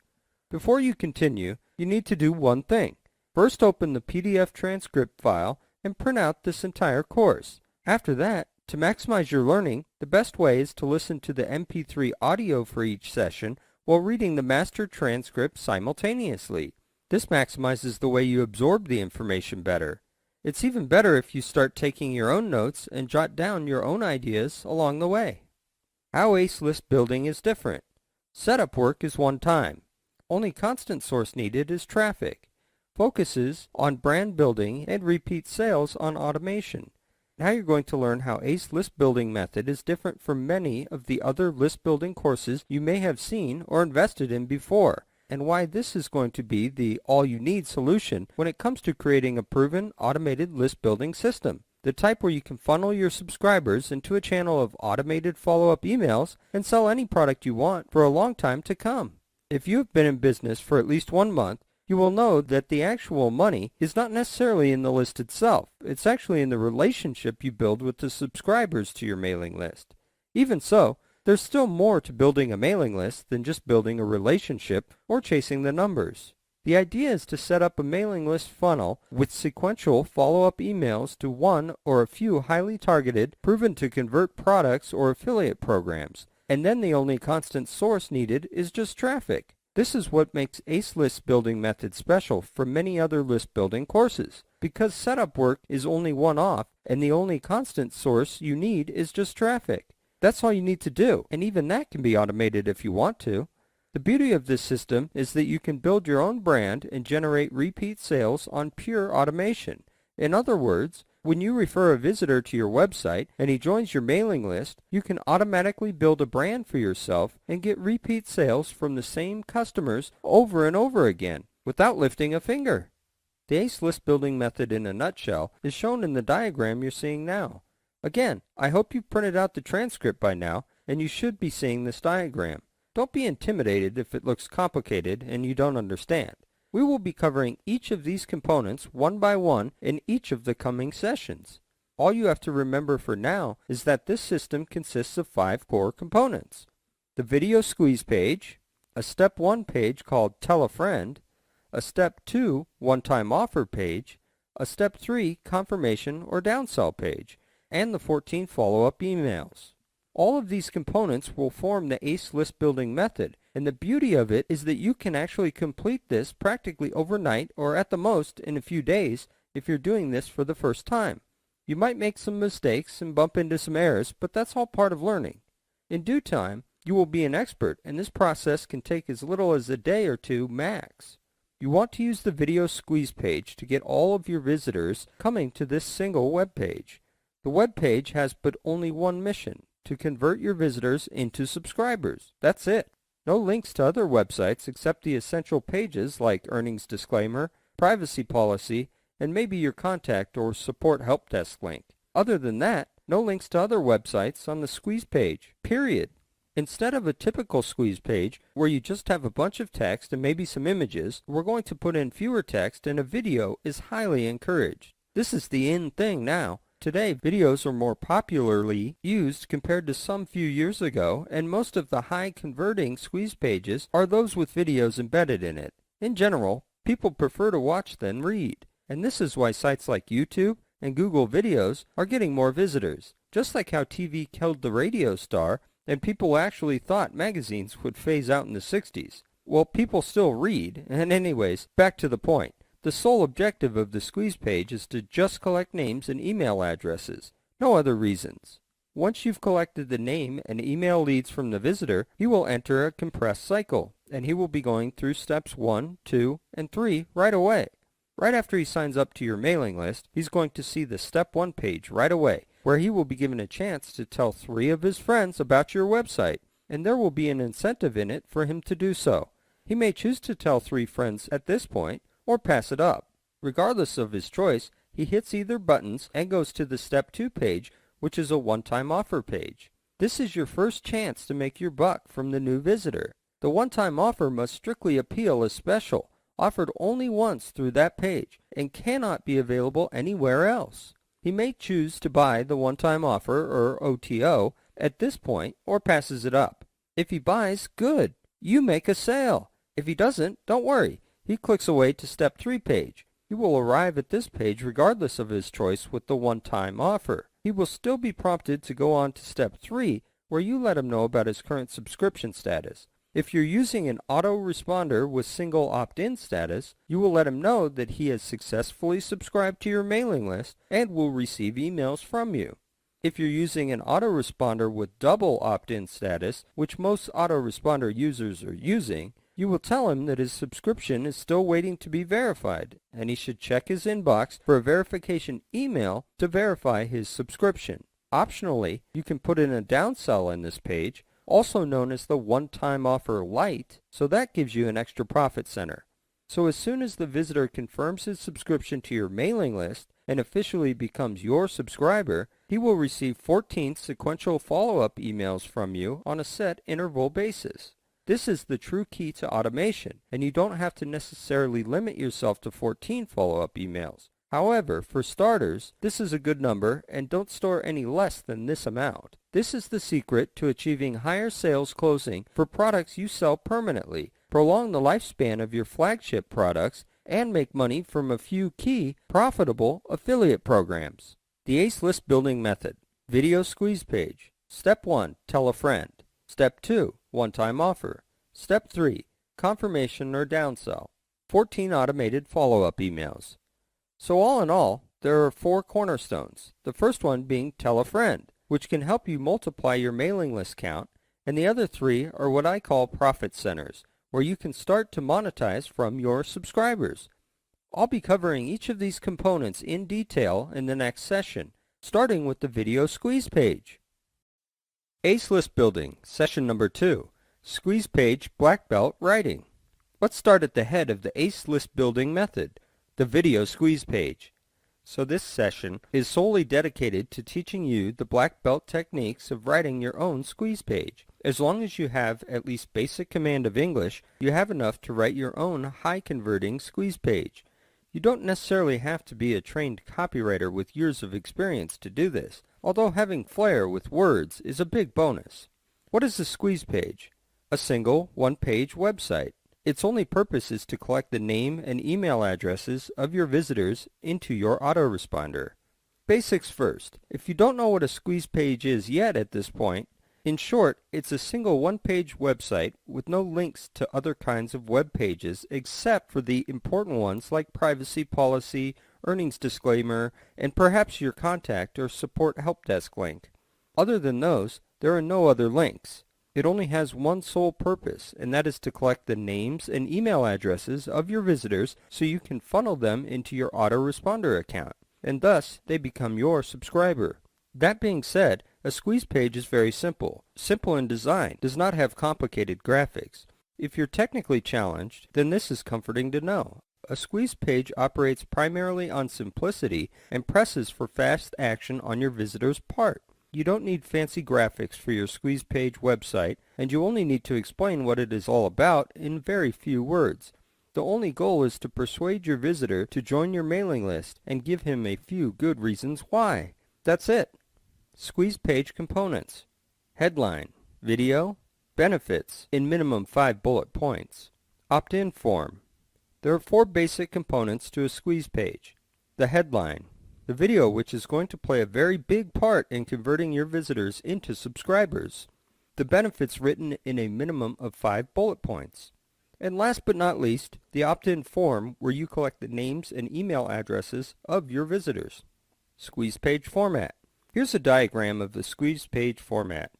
Before you continue, you need to do one thing. First, open the PDF transcript file and print out this entire course. After that, to maximize your learning, the best way is to listen to the MP3 audio for each session while reading the master transcript simultaneously. This maximizes the way you absorb the information better. It's even better if you start taking your own notes and jot down your own ideas along the way. How ACE List Building is different. Setup work is one time. Only constant source needed is traffic. Focuses on brand building and repeat sales on automation. Now you're going to learn how ACE List Building method is different from many of the other list building courses you may have seen or invested in before, and why this is going to be the all-you-need solution when it comes to creating a proven automated list building system, the type where you can funnel your subscribers into a channel of automated follow-up emails and sell any product you want for a long time to come. If you have been in business for at least 1 month, you will know that the actual money is not necessarily in the list itself. It's actually in the relationship you build with the subscribers to your mailing list. Even so, there's still more to building a mailing list than just building a relationship or chasing the numbers. The idea is to set up a mailing list funnel with sequential follow-up emails to one or a few highly targeted, proven to convert products or affiliate programs, and then the only constant source needed is just traffic. This is what makes ACE List Building method special from many other list building courses, because setup work is only one-off and the only constant source you need is just traffic. That's all you need to do, and even that can be automated if you want to. The beauty of this system is that you can build your own brand and generate repeat sales on pure automation. In other words, when you refer a visitor to your website and he joins your mailing list, you can automatically build a brand for yourself and get repeat sales from the same customers over and over again without lifting a finger. The ACE List Building method in a nutshell is shown in the diagram you're seeing now. Again, I hope you've printed out the transcript by now, and you should be seeing this diagram. Don't be intimidated if it looks complicated and you don't understand. We will be covering each of these components one by one in each of the coming sessions. All you have to remember for now is that this system consists of 5 core components: the video squeeze page, a Step 1 page called Tell a Friend, a Step 2 one-time offer page, a Step 3 confirmation or downsell page, and the 14 follow-up emails. All of these components will form the ACE list building method, and the beauty of it is that you can actually complete this practically overnight or at the most in a few days if you're doing this for the first time. You might make some mistakes and bump into some errors, but that's all part of learning. In due time, you will be an expert, and this process can take as little as a day or two max. You want to use the video squeeze page to get all of your visitors coming to this single web page. The web page has but only one mission: to convert your visitors into subscribers. That's it. No links to other websites except the essential pages like earnings disclaimer, privacy policy, and maybe your contact or support help desk link. Other than that, no links to other websites on the squeeze page, period. Instead of a typical squeeze page where you just have a bunch of text and maybe some images, we're going to put in fewer text, and a video is highly encouraged. This is the in thing now. Today, videos are more popularly used compared to some few years ago, and most of the high-converting squeeze pages are those with videos embedded in it. In general, people prefer to watch than read, and this is why sites like YouTube and Google Videos are getting more visitors. Just like how TV killed the radio star, and people actually thought magazines would phase out in the 60s. Well, people still read, and anyways, back to the point. The sole objective of the squeeze page is to just collect names and email addresses, no other reasons. Once you've collected the name and email leads from the visitor, he will enter a compressed cycle, and he will be going through steps 1, 2, and 3 right away. Right after he signs up to your mailing list, he's going to see the Step 1 page right away, where he will be given a chance to tell 3 of his friends about your website, and there will be an incentive in it for him to do so. He may choose to tell 3 friends at this point, or pass it up. Regardless of his choice, he hits either buttons and goes to the Step 2 page, which is a one-time offer page. This is your first chance to make your buck from the new visitor. The one-time offer must strictly appeal as special, offered only once through that page, and cannot be available anywhere else. He may choose to buy the one-time offer, or OTO, at this point, or passes it up. If he buys, good, you make a sale. If he doesn't, don't worry. He clicks away to Step 3 page. He will arrive at this page regardless of his choice with the one-time offer. He will still be prompted to go on to Step 3, where you let him know about his current subscription status. If you're using an autoresponder with single opt-in status, you will let him know that he has successfully subscribed to your mailing list and will receive emails from you. If you're using an autoresponder with double opt-in status, which most autoresponder users are using, you will tell him that his subscription is still waiting to be verified, and he should check his inbox for a verification email to verify his subscription. Optionally, you can put in a downsell in this page, also known as the one-time offer light, so that gives you an extra profit center. So as soon as the visitor confirms his subscription to your mailing list and officially becomes your subscriber, he will receive 14 sequential follow-up emails from you on a set interval basis. This is the true key to automation, and you don't have to necessarily limit yourself to 14 follow-up emails. However, for starters, this is a good number, and don't store any less than this amount. This is the secret to achieving higher sales closing for products you sell permanently, prolong the lifespan of your flagship products, and make money from a few key, profitable affiliate programs. The ACE List Building Method. Video squeeze page. Step 1, tell a friend. Step 2, one-time offer. Step 3, confirmation or downsell. 14 automated follow-up emails. So all in all, there are 4 cornerstones, the first one being tell a friend, which can help you multiply your mailing list count, and the other 3 are what I call profit centers, where you can start to monetize from your subscribers. I'll be covering each of these components in detail in the next session, starting with the video squeeze page. ACE List Building, Session Number 2, Squeeze Page Black Belt Writing. Let's start at the head of the ACE List Building method, the video squeeze page. So this session is solely dedicated to teaching you the black belt techniques of writing your own squeeze page. As long as you have at least basic command of English, you have enough to write your own high-converting squeeze page. You don't necessarily have to be a trained copywriter with years of experience to do this, although having flair with words is a big bonus. What is a squeeze page? A single, one-page website. Its only purpose is to collect the name and email addresses of your visitors into your autoresponder. Basics first. If you don't know what a squeeze page is yet at this point, in short, it's a single one-page website with no links to other kinds of web pages except for the important ones like privacy policy, earnings disclaimer, and perhaps your contact or support help desk link. Other than those, there are no other links. It only has one sole purpose, and that is to collect the names and email addresses of your visitors so you can funnel them into your autoresponder account, and thus they become your subscriber. That being said, a squeeze page is very simple. Simple in design, does not have complicated graphics. If you're technically challenged, then this is comforting to know. A squeeze page operates primarily on simplicity and presses for fast action on your visitor's part. You don't need fancy graphics for your squeeze page website, and you only need to explain what it is all about in very few words. The only goal is to persuade your visitor to join your mailing list and give him a few good reasons why. That's it. Squeeze page components. Headline, video, benefits in minimum 5 bullet points. Opt-in form. There are 4 basic components to a squeeze page. The headline, the video which is going to play a very big part in converting your visitors into subscribers. The benefits written in a minimum of 5 bullet points. And last but not least, the opt-in form where you collect the names and email addresses of your visitors. Squeeze page format. Here's a diagram of the squeeze page format.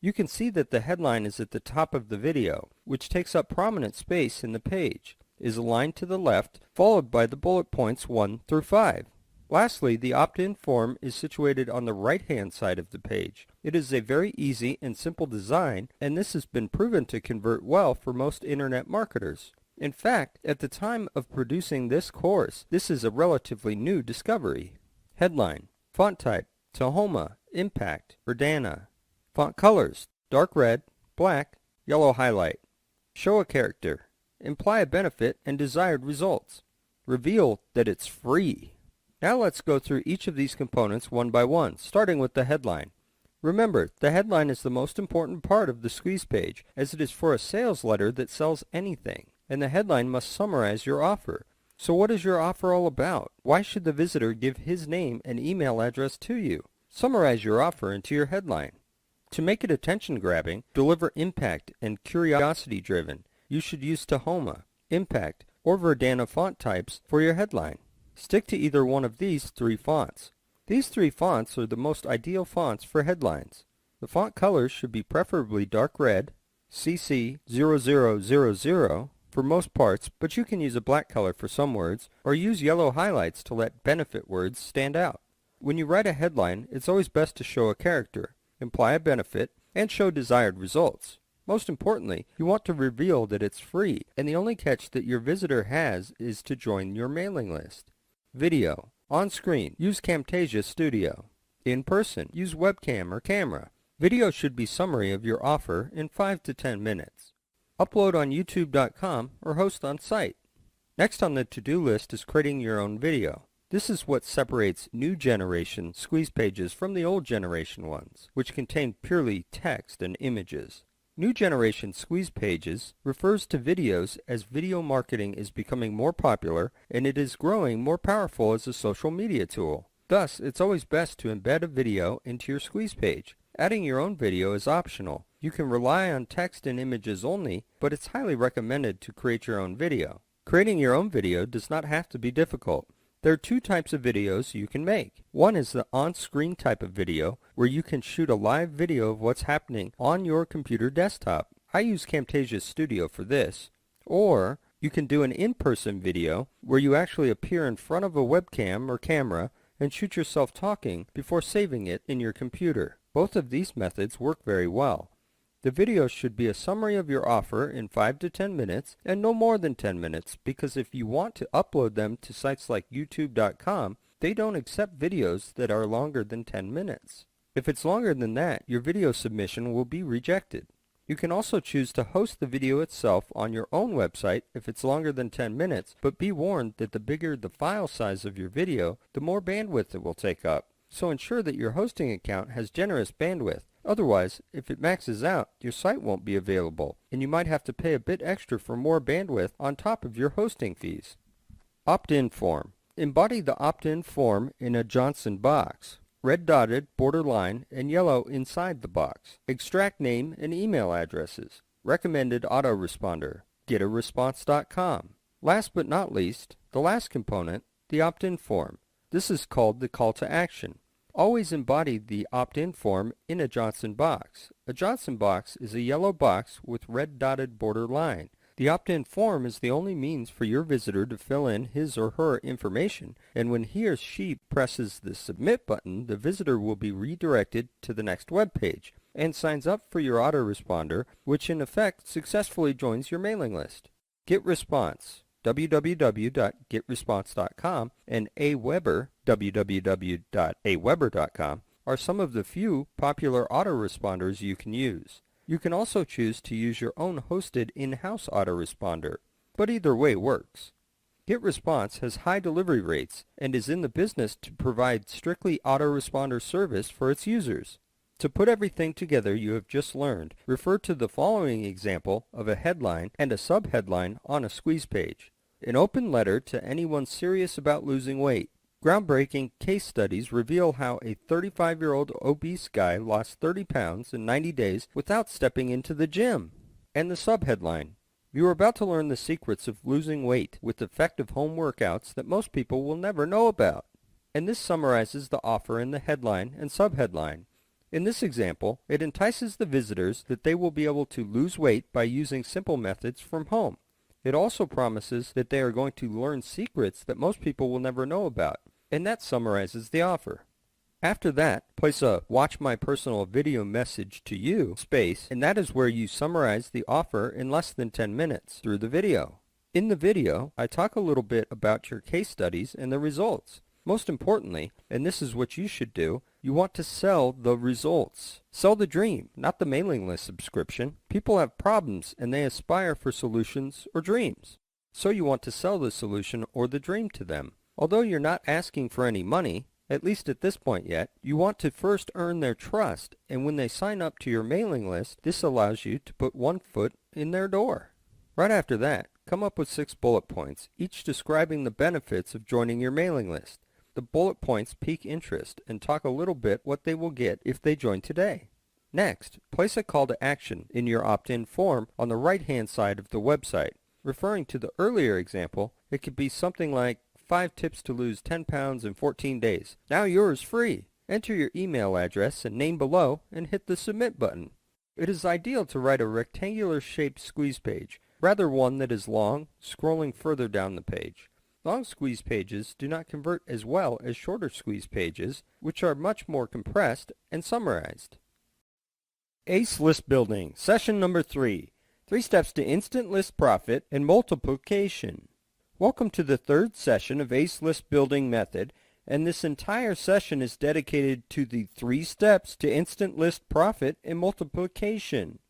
You can see that the headline is at the top of the video, which takes up prominent space in the page, is aligned to the left, followed by the bullet points 1 through 5. Lastly, the opt-in form is situated on the right-hand side of the page. It is a very easy and simple design, and this has been proven to convert well for most internet marketers. In fact, at the time of producing this course, this is a relatively new discovery. Headline, font type, Tahoma, Impact, Verdana. Font colors, dark red, black, yellow highlight. Show a character, imply a benefit and desired results. Reveal that it's free. Now let's go through each of these components one by one, starting with the headline. Remember, the headline is the most important part of the squeeze page, as it is for a sales letter that sells anything, and the headline must summarize your offer. So what is your offer all about? Why should the visitor give his name and email address to you? Summarize your offer into your headline. To make it attention-grabbing, deliver impact and curiosity-driven. You should use Tahoma, Impact, or Verdana font types for your headline. Stick to either one of these 3 fonts. These 3 fonts are the most ideal fonts for headlines. The font colors should be preferably dark red, CC0000 for most parts, but you can use a black color for some words, or use yellow highlights to let benefit words stand out. When you write a headline, it's always best to show a character, imply a benefit, and show desired results. Most importantly, you want to reveal that it's free, and the only catch that your visitor has is to join your mailing list. Video. On screen, use Camtasia Studio. In person, use webcam or camera. Video should be summary of your offer in 5 to 10 minutes. Upload on YouTube.com or host on site. Next on the to-do list is creating your own video. This is what separates new generation squeeze pages from the old generation ones, which contain purely text and images. New generation squeeze pages refers to videos as video marketing is becoming more popular and it is growing more powerful as a social media tool. Thus, it's always best to embed a video into your squeeze page. Adding your own video is optional. You can rely on text and images only, but it's highly recommended to create your own video. Creating your own video does not have to be difficult. There are 2 types of videos you can make. One is the on-screen type of video, where you can shoot a live video of what's happening on your computer desktop. I use Camtasia Studio for this. Or you can do an in-person video, where you actually appear in front of a webcam or camera and shoot yourself talking before saving it in your computer. Both of these methods work very well. The video should be a summary of your offer in 5 to 10 minutes and no more than 10 minutes, because if you want to upload them to sites like YouTube.com, they don't accept videos that are longer than 10 minutes. If it's longer than that, your video submission will be rejected. You can also choose to host the video itself on your own website if it's longer than 10 minutes, but be warned that the bigger the file size of your video, the more bandwidth it will take up. So ensure that your hosting account has generous bandwidth. Otherwise, if it maxes out, your site won't be available, and you might have to pay a bit extra for more bandwidth on top of your hosting fees. Opt-in form. Embody the opt-in form in a Johnson box. Red dotted, border line, and yellow inside the box. Extract name and email addresses. Recommended autoresponder. GetAResponse.com. Last but not least, the last component, the opt-in form. This is called the call to action. Always embody the opt-in form in a Johnson box. A Johnson box is a yellow box with red dotted border line. The opt-in form is the only means for your visitor to fill in his or her information, and when he or she presses the submit button, the visitor will be redirected to the next web page and signs up for your autoresponder, which in effect successfully joins your mailing list. GetResponse, www.getresponse.com, and Aweber, www.aweber.com, are some of the few popular autoresponders you can use. You can also choose to use your own hosted in-house autoresponder, but either way works. GetResponse has high delivery rates and is in the business to provide strictly autoresponder service for its users. To put everything together you have just learned, refer to the following example of a headline and a subheadline on a squeeze page. An open letter to anyone serious about losing weight. Groundbreaking case studies reveal how a 35-year-old obese guy lost 30 pounds in 90 days without stepping into the gym. And the subheadline. You are about to learn the secrets of losing weight with effective home workouts that most people will never know about. And this summarizes the offer in the headline and subheadline. In this example, it entices the visitors that they will be able to lose weight by using simple methods from home. It also promises that they are going to learn secrets that most people will never know about, and that summarizes the offer. After that, place a watch my personal video message to you space, and that is where you summarize the offer in less than 10 minutes through the video. In the video, I talk a little bit about your case studies and the results. Most importantly, and this is what you should do, you want to sell the results. Sell the dream, not the mailing list subscription. People have problems and they aspire for solutions or dreams. So you want to sell the solution or the dream to them. Although you're not asking for any money, at least at this point yet, you want to first earn their trust, and when they sign up to your mailing list, this allows you to put one foot in their door. Right after that, come up with 6 bullet points, each describing the benefits of joining your mailing list. The bullet points pique interest and talk a little bit what they will get if they join today. Next, place a call to action in your opt-in form on the right-hand side of the website. Referring to the earlier example, it could be something like 5 tips to lose 10 pounds in 14 days. Now yours free. Enter your email address and name below and hit the submit button. It is ideal to write a rectangular-shaped squeeze page, rather one that is long, scrolling further down the page. Long squeeze pages do not convert as well as shorter squeeze pages, which are much more compressed and summarized. ACE List Building, Session Number 3. 3 Steps to Instant List Profit and Multiplication. Welcome to the 3rd session of ACE List Building Method, and this entire session is dedicated to the 3 steps to instant list profit and multiplication.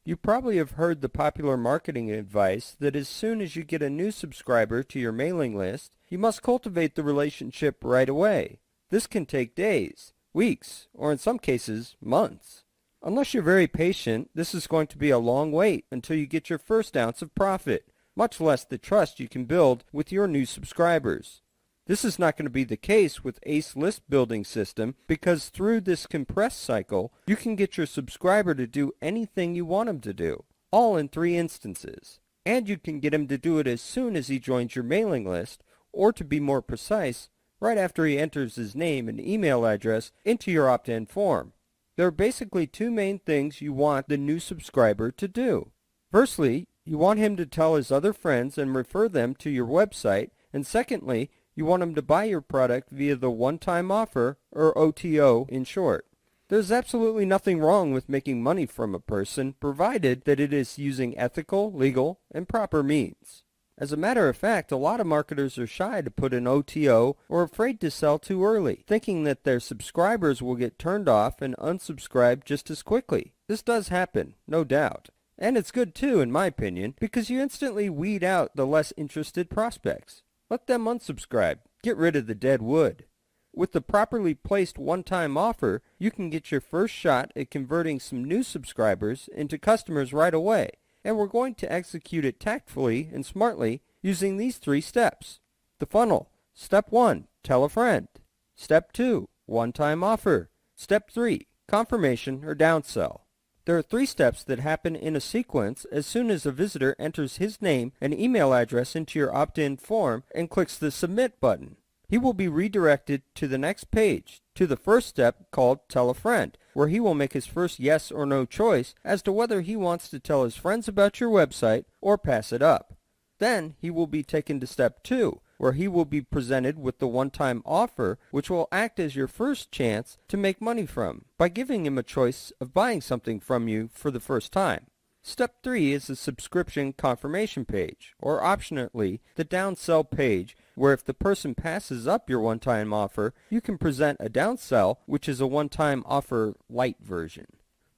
You probably have heard the popular marketing advice that as soon as you get a new subscriber to your mailing list, you must cultivate the relationship right away. This can take days, weeks, or in some cases, months. Unless you're very patient, this is going to be a long wait until you get your first ounce of profit, much less the trust you can build with your new subscribers. This is not going to be the case with ACE List Building System because through this compressed cycle, you can get your subscriber to do anything you want him to do, all in 3 instances. And you can get him to do it as soon as he joins your mailing list, or to be more precise, right after he enters his name and email address into your opt-in form. There are basically 2 main things you want the new subscriber to do. Firstly, you want him to tell his other friends and refer them to your website, and secondly, you want him to buy your product via the one-time offer, or OTO in short. There's absolutely nothing wrong with making money from a person, provided that it is using ethical, legal, and proper means. As a matter of fact, a lot of marketers are shy to put an OTO or afraid to sell too early, thinking that their subscribers will get turned off and unsubscribe just as quickly. This does happen, no doubt. And it's good too, in my opinion, because you instantly weed out the less interested prospects. Let them unsubscribe. Get rid of the dead wood. With the properly placed one-time offer, you can get your first shot at converting some new subscribers into customers right away. And we're going to execute it tactfully and smartly using these 3 steps. The funnel. Step 1, tell a friend. Step 2, one-time offer. Step 3, confirmation or downsell. There are 3 steps that happen in a sequence as soon as a visitor enters his name and email address into your opt-in form and clicks the submit button. He will be redirected to the next page, to the first step called Tell a Friend, where he will make his first yes or no choice as to whether he wants to tell his friends about your website or pass it up. Then he will be taken to step 2, where he will be presented with the one-time offer, which will act as your first chance to make money from, by giving him a choice of buying something from you for the first time. Step 3 is the subscription confirmation page, or optionally, the downsell page, where if the person passes up your one-time offer, you can present a downsell, which is a one-time offer light version.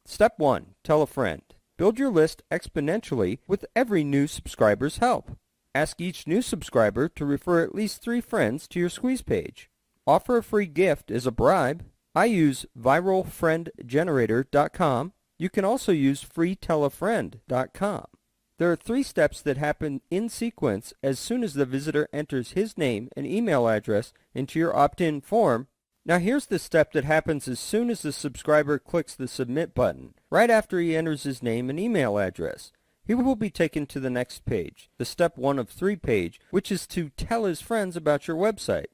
Step 1, tell a friend. Build your list exponentially with every new subscriber's help. Ask each new subscriber to refer at least 3 friends to your squeeze page. Offer a free gift as a bribe. I use viralfriendgenerator.com. You can also use freetellafriend.com. There are 3 steps that happen in sequence as soon as the visitor enters his name and email address into your opt-in form. Now here's the step that happens as soon as the subscriber clicks the submit button, right after he enters his name and email address. He will be taken to the next page, the step 1 of 3 page, which is to tell his friends about your website.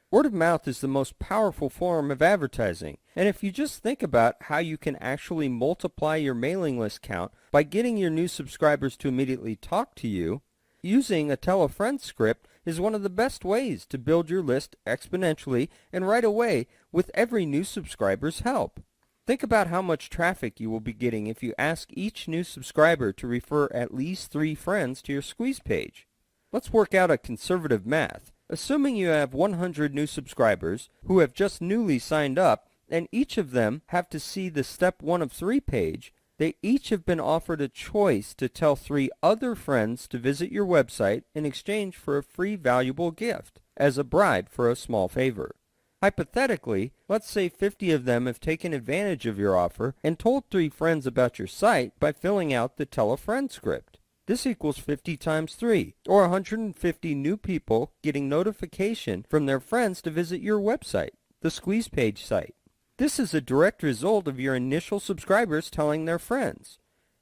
Word of mouth is the most powerful form of advertising, and if you just think about how you can actually multiply your mailing list count by getting your new subscribers to immediately talk to you, using a tell a friend script is one of the best ways to build your list exponentially and right away with every new subscriber's help. Think about how much traffic you will be getting if you ask each new subscriber to refer at least 3 friends to your squeeze page. Let's work out a conservative math. Assuming you have 100 new subscribers who have just newly signed up, and each of them have to see the step 1 of 3 page, they each have been offered a choice to tell 3 other friends to visit your website in exchange for a free valuable gift, as a bribe for a small favor. Hypothetically, let's say 50 of them have taken advantage of your offer and told 3 friends about your site by filling out the tell a friend script. This equals 50 times 3, or 150 new people getting notification from their friends to visit your website, the Squeeze Page site. This is a direct result of your initial subscribers telling their friends.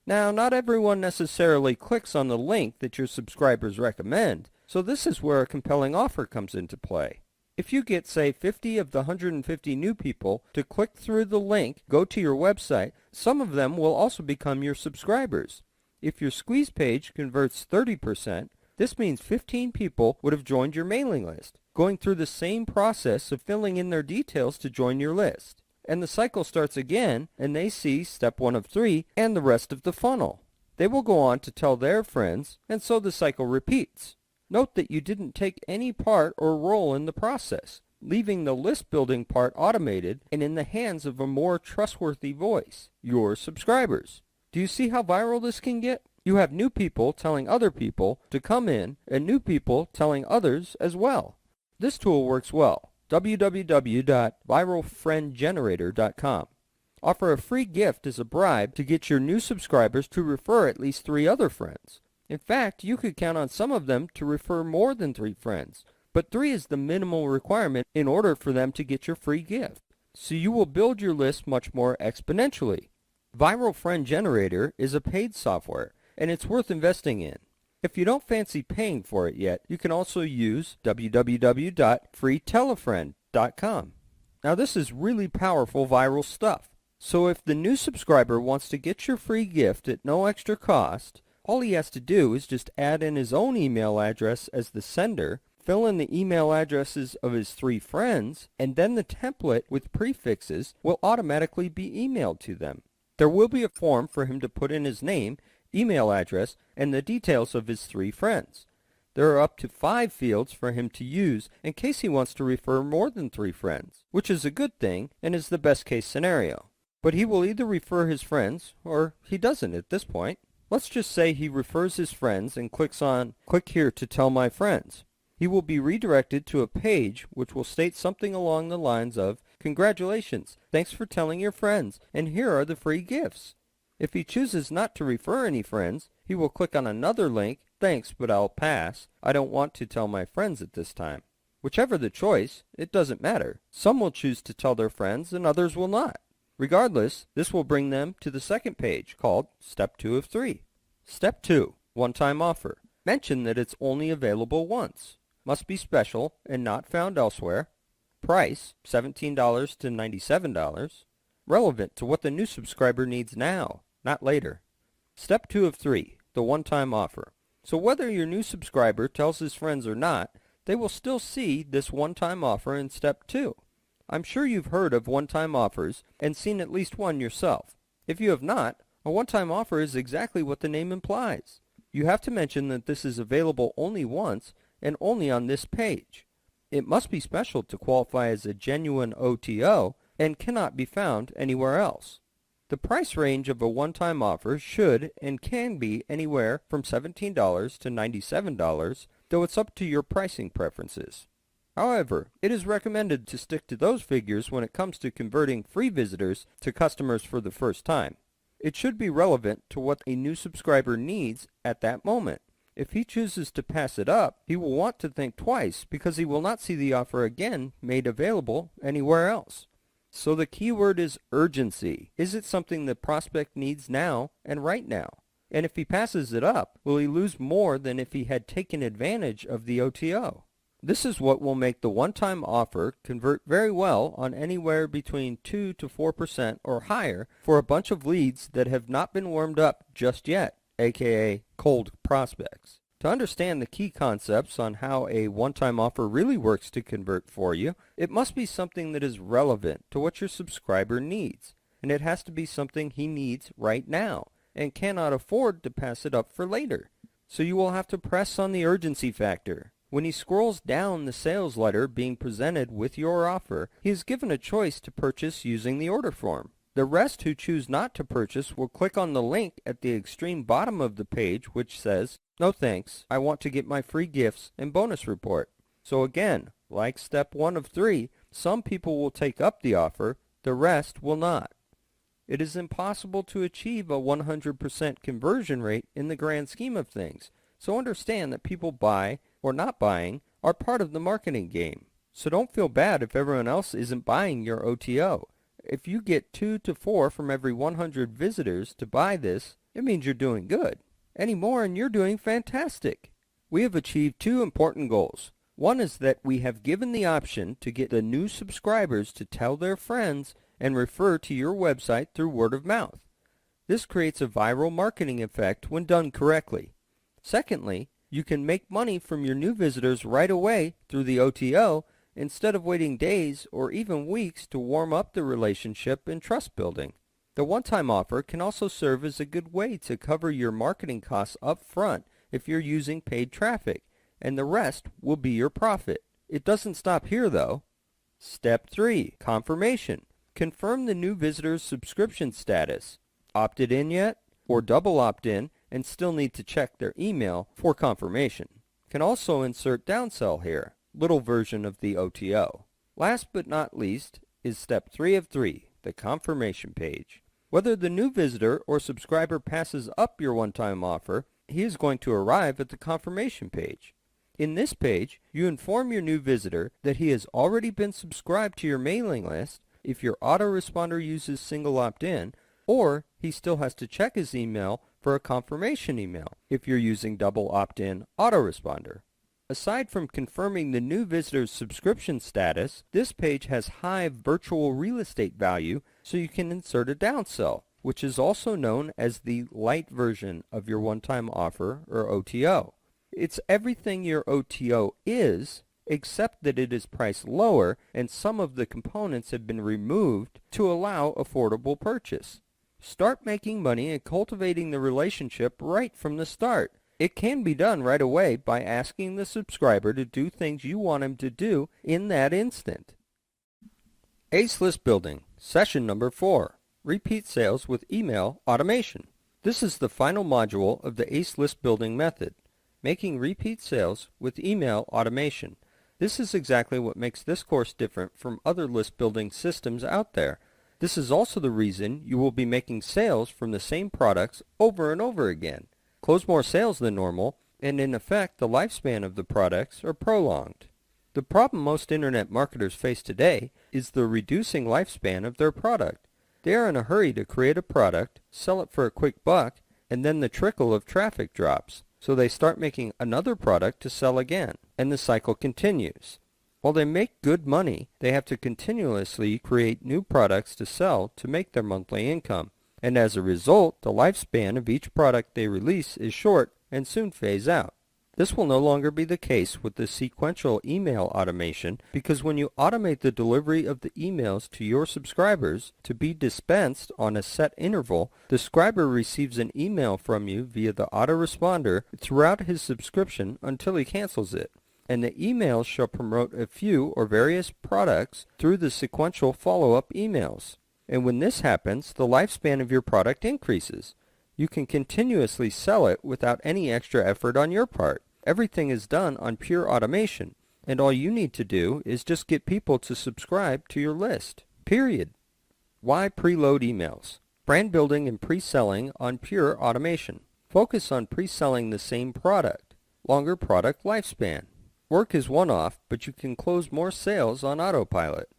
Now, not everyone necessarily clicks on the link that your subscribers recommend, so this is where a compelling offer comes into play. If you get, say, 50 of the 150 new people to click through the link, go to your website, some of them will also become your subscribers. If your squeeze page converts 30%, this means 15 people would have joined your mailing list, going through the same process of filling in their details to join your list. And the cycle starts again, and they see step 1 of 3 and the rest of the funnel. They will go on to tell their friends, and so the cycle repeats. Note that you didn't take any part or role in the process, leaving the list building part automated and in the hands of a more trustworthy voice, your subscribers. Do you see how viral this can get? You have new people telling other people to come in, and new people telling others as well. This tool works well. www.viralfriendgenerator.com. Offer a free gift as a bribe to get your new subscribers to refer at least 3 other friends. In fact, you could count on some of them to refer more than 3 friends, but 3 is the minimal requirement in order for them to get your free gift. So you will build your list much more exponentially. Viral Friend Generator is a paid software, and it's worth investing in. If you don't fancy paying for it yet, you can also use www.freetellafriend.com. Now this is really powerful viral stuff. So if the new subscriber wants to get your free gift at no extra cost, all he has to do is just add in his own email address as the sender, fill in the email addresses of his 3 friends, and then the template with prefixes will automatically be emailed to them. There will be a form for him to put in his name, email address, and the details of his 3 friends. There are up to 5 fields for him to use in case he wants to refer more than 3 friends, which is a good thing and is the best case scenario. But he will either refer his friends or he doesn't at this point. Let's just say he refers his friends and clicks on "Click here to tell my friends." He will be redirected to a page which will state something along the lines of, "Congratulations, thanks for telling your friends, and here are the free gifts." If he chooses not to refer any friends, he will click on another link, "Thanks, but I'll pass. I don't want to tell my friends at this time." Whichever the choice, it doesn't matter. Some will choose to tell their friends and others will not. Regardless, this will bring them to the second page called Step 2 of 3. Step 2. One-time offer. Mention that it's only available once. Must be special and not found elsewhere. Price, $17 to $97. Relevant to what the new subscriber needs now, not later. Step 2 of 3. The one-time offer. So whether your new subscriber tells his friends or not, they will still see this one-time offer in Step 2. I'm sure you've heard of one-time offers and seen at least one yourself. If you have not, a one-time offer is exactly what the name implies. You have to mention that this is available only once and only on this page. It must be special to qualify as a genuine OTO and cannot be found anywhere else. The price range of a one-time offer should and can be anywhere from $17 to $97, though it's up to your pricing preferences. However, it is recommended to stick to those figures when it comes to converting free visitors to customers for the first time. It should be relevant to what a new subscriber needs at that moment. If he chooses to pass it up, he will want to think twice because he will not see the offer again made available anywhere else. So the key word is urgency. Is it something the prospect needs now and right now? And if he passes it up, will he lose more than if he had taken advantage of the OTO? This is what will make the one-time offer convert very well on anywhere between 2 to 4% or higher for a bunch of leads that have not been warmed up just yet, aka cold prospects. To understand the key concepts on how a one-time offer really works to convert for you, it must be something that is relevant to what your subscriber needs, and it has to be something he needs right now and cannot afford to pass it up for later. So you will have to press on the urgency factor. When he scrolls down the sales letter being presented with your offer, he is given a choice to purchase using the order form. The rest who choose not to purchase will click on the link at the extreme bottom of the page which says, "No thanks, I want to get my free gifts and bonus report." So again, like step 1 of 3, some people will take up the offer, the rest will not. It is impossible to achieve a 100% conversion rate in the grand scheme of things, so understand that people buy or not buying are part of the marketing game. So don't feel bad if everyone else isn't buying your OTO. If you get 2 to 4 from every 100 visitors to buy this, it means you're doing good. Any more and you're doing fantastic. We have achieved 2 important goals. One is that we have given the option to get the new subscribers to tell their friends and refer to your website through word of mouth. This creates a viral marketing effect when done correctly. Secondly, you can make money from your new visitors right away through the OTO instead of waiting days or even weeks to warm up the relationship and trust building. The one-time offer can also serve as a good way to cover your marketing costs up front if you're using paid traffic, and the rest will be your profit. It doesn't stop here though. Step 3. Confirmation. Confirm the new visitor's subscription status. Opted in yet? Or double opt-in and still need to check their email for confirmation. Can also insert downsell here, little version of the OTO. Last but not least is step 3 of 3, the confirmation page. Whether the new visitor or subscriber passes up your one-time offer, he is going to arrive at the confirmation page. In this page, you inform your new visitor that he has already been subscribed to your mailing list if your autoresponder uses single opt-in, or he still has to check his email for a confirmation email if you're using double opt-in autoresponder. Aside from confirming the new visitor's subscription status, this page has high virtual real estate value, so you can insert a downsell, which is also known as the light version of your one-time offer or OTO. It's everything your OTO is, except that it is priced lower and some of the components have been removed to allow affordable purchase. Start making money and cultivating the relationship right from the start. It can be done right away by asking the subscriber to do things you want him to do in that instant. Ace List Building, Session Number 4, Repeat Sales with Email Automation. This is the final module of the Ace List Building method, making repeat sales with email automation. This is exactly what makes this course different from other list building systems out there. This is also the reason you will be making sales from the same products over and over again. Close more sales than normal, and in effect the lifespan of the products are prolonged. The problem most internet marketers face today is the reducing lifespan of their product. They are in a hurry to create a product, sell it for a quick buck, and then the trickle of traffic drops. So they start making another product to sell again, and the cycle continues. While they make good money, they have to continuously create new products to sell to make their monthly income. And as a result, the lifespan of each product they release is short and soon phase out. This will no longer be the case with the sequential email automation, because when you automate the delivery of the emails to your subscribers to be dispensed on a set interval, the subscriber receives an email from you via the autoresponder throughout his subscription until he cancels it. And the emails shall promote a few or various products through the sequential follow-up emails. And when this happens, the lifespan of your product increases. You can continuously sell it without any extra effort on your part. Everything is done on pure automation, and all you need to do is just get people to subscribe to your list. Period. Why preload emails? Brand building and pre-selling on pure automation. Focus on pre-selling the same product. Longer product lifespan. Work is one-off, but you can close more sales on autopilot.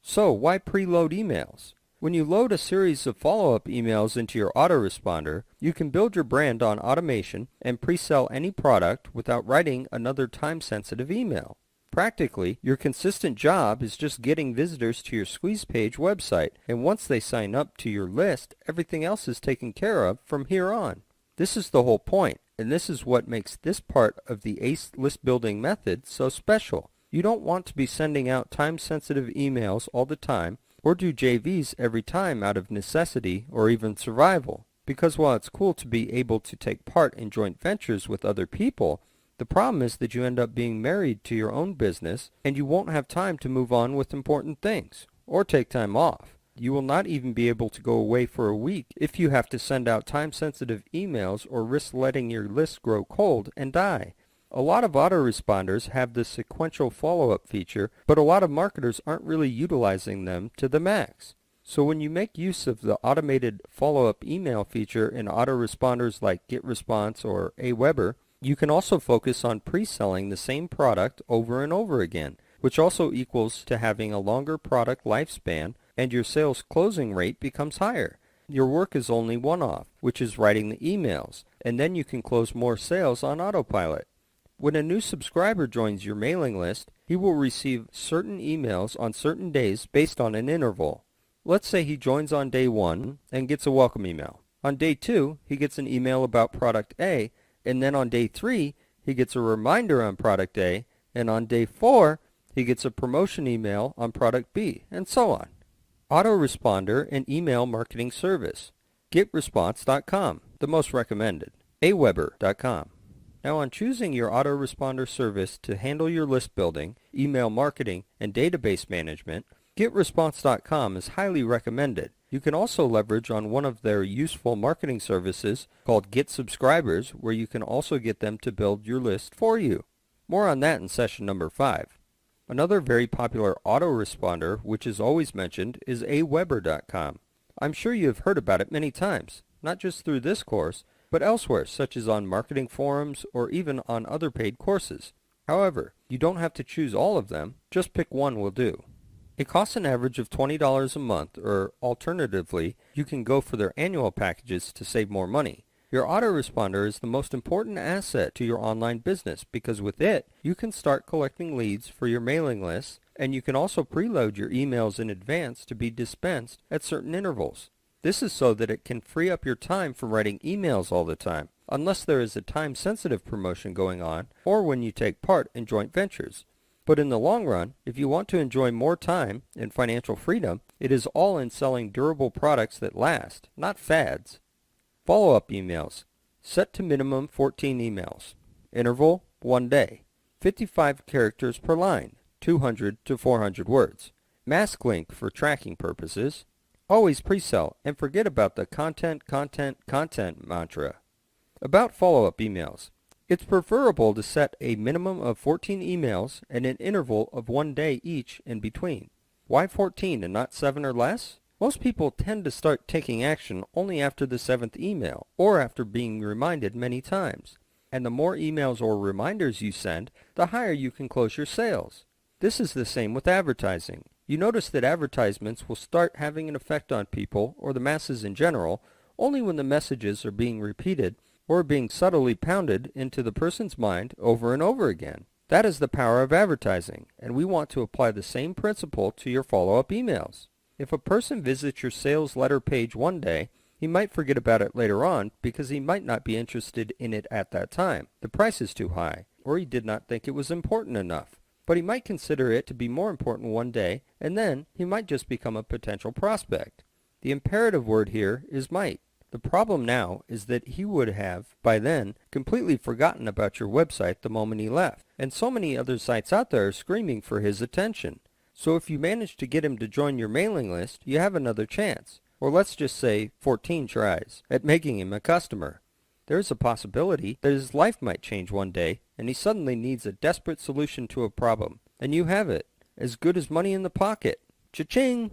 So why preload emails? When you load a series of follow-up emails into your autoresponder, you can build your brand on automation and pre-sell any product without writing another time-sensitive email. Practically, your consistent job is just getting visitors to your squeeze page website, and once they sign up to your list, everything else is taken care of from here on. This is the whole point, and this is what makes this part of the ACE list building method so special. You don't want to be sending out time-sensitive emails all the time, or do JVs every time out of necessity or even survival. Because while it's cool to be able to take part in joint ventures with other people, the problem is that you end up being married to your own business and you won't have time to move on with important things or take time off. You will not even be able to go away for a week if you have to send out time-sensitive emails or risk letting your list grow cold and die. A lot of autoresponders have the sequential follow-up feature, but a lot of marketers aren't really utilizing them to the max. So when you make use of the automated follow-up email feature in autoresponders like GetResponse or Aweber, you can also focus on pre-selling the same product over and over again, which also equals to having a longer product lifespan, and your sales closing rate becomes higher. Your work is only one-off, which is writing the emails, and then you can close more sales on autopilot. When a new subscriber joins your mailing list, he will receive certain emails on certain days based on an interval. Let's say he joins on day 1 and gets a welcome email. On day 2, he gets an email about product A, and then on day 3, he gets a reminder on product A, and on day 4, he gets a promotion email on product B, and so on. Autoresponder and email marketing service. GetResponse.com, the most recommended. Aweber.com. Now on choosing your autoresponder service to handle your list building, email marketing, and database management, GetResponse.com is highly recommended. You can also leverage on one of their useful marketing services called Get Subscribers, where you can also get them to build your list for you. More on that in session number 5. Another very popular autoresponder, which is always mentioned, is Aweber.com. I'm sure you have heard about it many times, not just through this course, but elsewhere, such as on marketing forums or even on other paid courses. However, you don't have to choose all of them, just pick one will do. It costs an average of $20 a month, or alternatively, you can go for their annual packages to save more money. Your autoresponder is the most important asset to your online business because with it, you can start collecting leads for your mailing lists, and you can also preload your emails in advance to be dispensed at certain intervals. This is so that it can free up your time from writing emails all the time, unless there is a time-sensitive promotion going on or when you take part in joint ventures. But in the long run, if you want to enjoy more time and financial freedom, it is all in selling durable products that last, not fads. Follow-up emails. Set to minimum 14 emails. Interval, 1 day. 55 characters per line, 200 to 400 words. Mask link for tracking purposes. Always pre-sell and forget about the content mantra. About follow-up emails. It's preferable to set a minimum of 14 emails and an interval of 1 day each in between. Why 14 and not 7 or less? Most people tend to start taking action only after the 7th email or after being reminded many times. And the more emails or reminders you send, the higher you can close your sales. This is the same with advertising. You notice that advertisements will start having an effect on people, or the masses in general, only when the messages are being repeated or being subtly pounded into the person's mind over and over again. That is the power of advertising, and we want to apply the same principle to your follow-up emails. If a person visits your sales letter page one day, he might forget about it later on because he might not be interested in it at that time. The price is too high, or he did not think it was important enough. But he might consider it to be more important one day, and then he might just become a potential prospect. The imperative word here is might. The problem now is that he would have, by then, completely forgotten about your website the moment he left, and so many other sites out there are screaming for his attention. So if you manage to get him to join your mailing list, you have another chance, or let's just say 14 tries, at making him a customer. There is a possibility that his life might change one day, and he suddenly needs a desperate solution to a problem, and you have it, as good as money in the pocket. Cha-ching!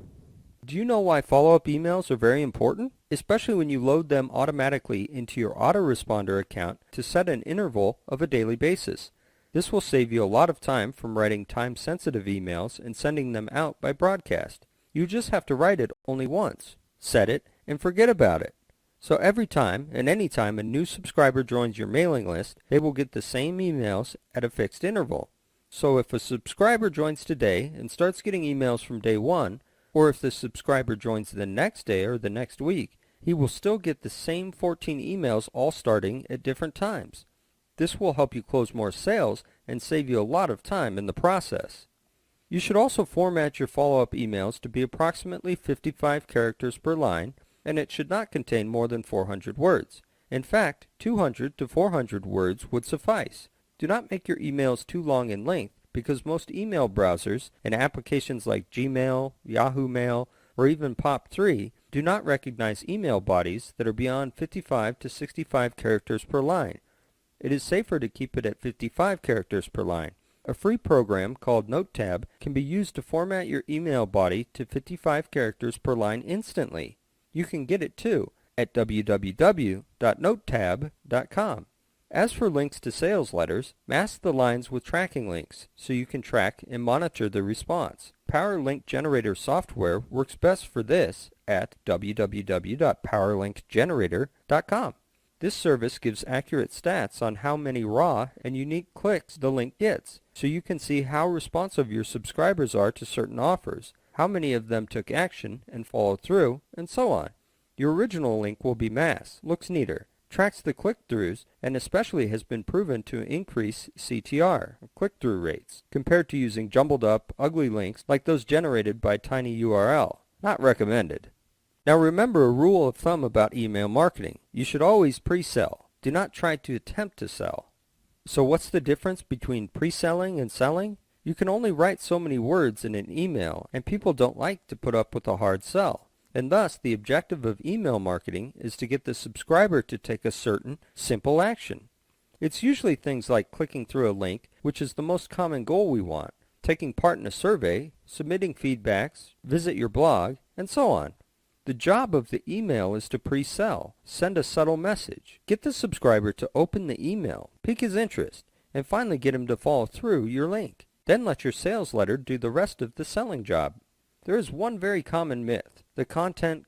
Do you know why follow-up emails are very important? Especially when you load them automatically into your autoresponder account to set an interval of a daily basis. This will save you a lot of time from writing time-sensitive emails and sending them out by broadcast. You just have to write it only once, set it, and forget about it. So every time and any time a new subscriber joins your mailing list, they will get the same emails at a fixed interval. So if a subscriber joins today and starts getting emails from day one, or if the subscriber joins the next day or the next week, he will still get the same 14 emails all starting at different times. This will help you close more sales and save you a lot of time in the process. You should also format your follow-up emails to be approximately 55 characters per line, and it should not contain more than 400 words. In fact, 200 to 400 words would suffice. Do not make your emails too long in length, because most email browsers and applications like Gmail, Yahoo Mail, or even POP3 do not recognize email bodies that are beyond 55 to 65 characters per line. It is safer to keep it at 55 characters per line. A free program called NoteTab can be used to format your email body to 55 characters per line instantly. You can get it too at www.notetab.com. As for links to sales letters, mask the lines with tracking links so you can track and monitor the response. Power Link Generator software works best for this at www.powerlinkgenerator.com. This service gives accurate stats on how many raw and unique clicks the link gets, so you can see how responsive your subscribers are to certain offers, how many of them took action and followed through, and so on. Your original link will be masked, looks neater, tracks the click-throughs, and especially has been proven to increase CTR, click-through rates, compared to using jumbled up, ugly links like those generated by TinyURL. Not recommended. Now remember a rule of thumb about email marketing. You should always pre-sell. Do not try to attempt to sell. So what's the difference between pre-selling and selling? You can only write so many words in an email, and people don't like to put up with a hard sell. And thus, the objective of email marketing is to get the subscriber to take a certain, simple action. It's usually things like clicking through a link, which is the most common goal we want, taking part in a survey, submitting feedbacks, visit your blog, and so on. The job of the email is to pre-sell, send a subtle message, get the subscriber to open the email, pique his interest, and finally get him to follow through your link. Then let your sales letter do the rest of the selling job. There is one very common myth, the content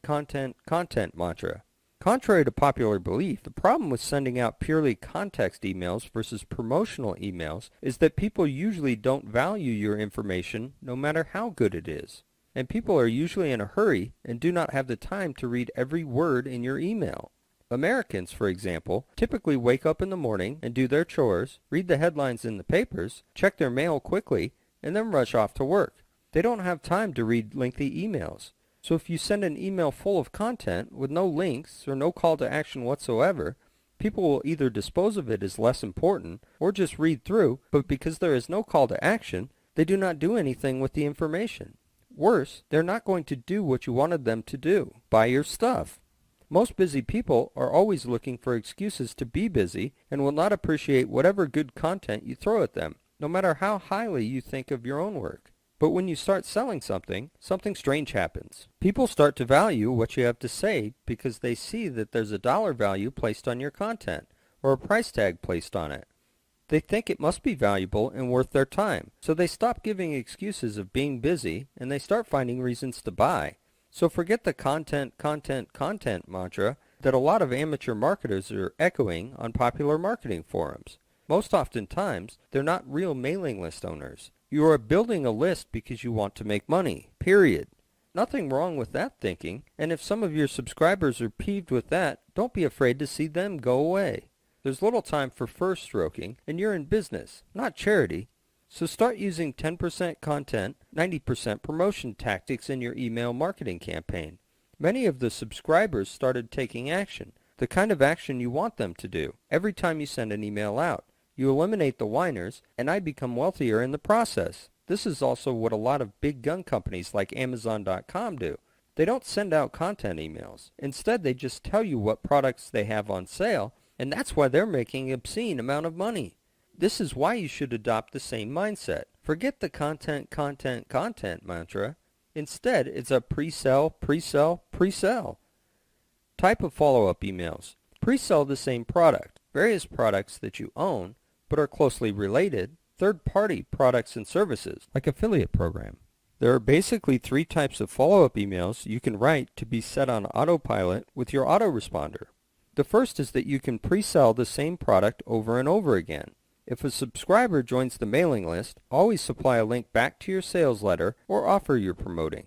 mantra. Contrary to popular belief, the problem with sending out purely context emails versus promotional emails is that people usually don't value your information no matter how good it is. And people are usually in a hurry and do not have the time to read every word in your email. Americans, for example, typically wake up in the morning and do their chores, read the headlines in the papers, check their mail quickly, and then rush off to work. They don't have time to read lengthy emails. So if you send an email full of content with no links or no call to action whatsoever, People will either dispose of it as less important or just read through, but because there is no call to action, they do not do anything with the information. Worse, they're not going to do what you wanted them to do, buy your stuff. Most busy people are always looking for excuses to be busy and will not appreciate whatever good content you throw at them, no matter how highly you think of your own work. But when you start selling something, something strange happens. People start to value what you have to say because they see that there's a dollar value placed on your content, or a price tag placed on it. They think it must be valuable and worth their time, so they stop giving excuses of being busy and they start finding reasons to buy. So forget the content mantra that a lot of amateur marketers are echoing on popular marketing forums. Most oftentimes, they're not real mailing list owners. You are building a list because you want to make money, period. Nothing wrong with that thinking, and if some of your subscribers are peeved with that, don't be afraid to see them go away. There's little time for first stroking, and you're in business, not charity. So start using 10% content, 90% promotion tactics in your email marketing campaign. Many of the subscribers started taking action, the kind of action you want them to do, every time you send an email out. You eliminate the whiners, and I become wealthier in the process. This is also what a lot of big gun companies like Amazon.com do. They don't send out content emails. Instead, they just tell you what products they have on sale, and that's why they're making an obscene amount of money. This is why you should adopt the same mindset. Forget the content mantra. Instead, it's a pre-sell, pre-sell, pre-sell. Type of follow-up emails. Pre-sell the same product, various products that you own, but are closely related, third-party products and services, like affiliate program. There are basically 3 types of follow-up emails you can write to be set on autopilot with your autoresponder. The first is that you can pre-sell the same product over and over again. If a subscriber joins the mailing list, always supply a link back to your sales letter or offer you're promoting.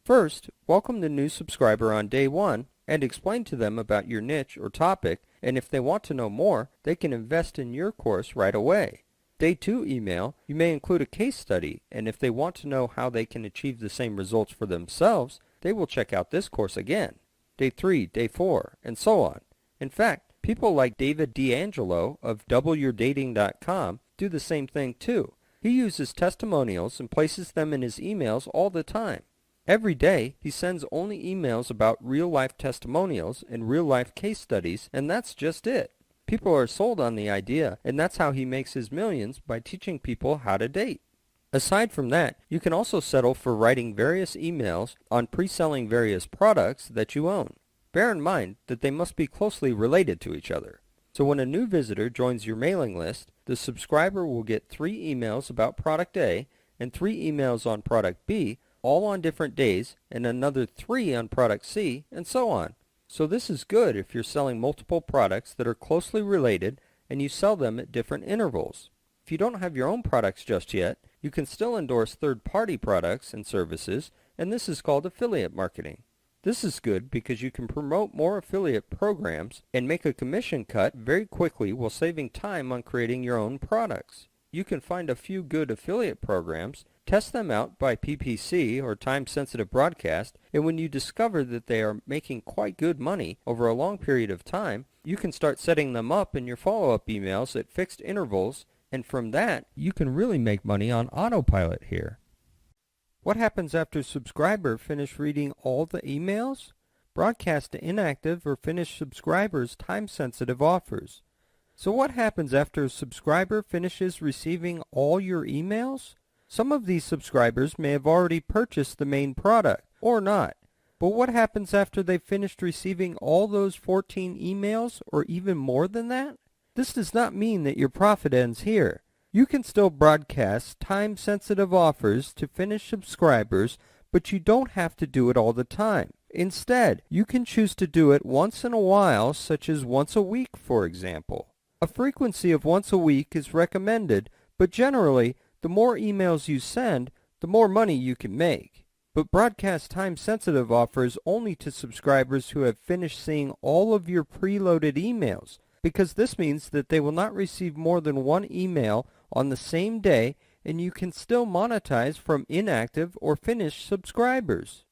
First, welcome the new subscriber on day 1 and explain to them about your niche or topic, and if they want to know more, they can invest in your course right away. Day 2 email, you may include a case study, and if they want to know how they can achieve the same results for themselves, they will check out this course again. Day 3, day 4, and so on. In fact, people like David D'Angelo of doubleyourdating.com do the same thing too. He uses testimonials and places them in his emails all the time. Every day, he sends only emails about real-life testimonials and real-life case studies, and that's just it. People are sold on the idea, and that's how he makes his millions, by teaching people how to date. Aside from that, you can also settle for writing various emails on pre-selling various products that you own. Bear in mind that they must be closely related to each other. So when a new visitor joins your mailing list, the subscriber will get 3 emails about product A and 3 emails on product B, all on different days, and another 3 on product C, and so on. So this is good if you're selling multiple products that are closely related and you sell them at different intervals. If you don't have your own products just yet, you can still endorse third-party products and services, and this is called affiliate marketing. This is good because you can promote more affiliate programs and make a commission cut very quickly while saving time on creating your own products. You can find a few good affiliate programs, test them out by PPC or time-sensitive broadcast, and when you discover that they are making quite good money over a long period of time, you can start setting them up in your follow-up emails at fixed intervals, and from that, you can really make money on autopilot here. What happens after a subscriber finishes reading all the emails? Broadcast to inactive or finished subscribers time-sensitive offers. So what happens after a subscriber finishes receiving all your emails? Some of these subscribers may have already purchased the main product, or not. But what happens after they've finished receiving all those 14 emails, or even more than that? This does not mean that your profit ends here. You can still broadcast time-sensitive offers to finished subscribers, but you don't have to do it all the time. Instead, you can choose to do it once in a while, such as once a week, for example. A frequency of once a week is recommended, but generally, the more emails you send, the more money you can make. But broadcast time-sensitive offers only to subscribers who have finished seeing all of your preloaded emails, because this means that they will not receive more than 1 email on the same day, and you can still monetize from inactive or finished subscribers.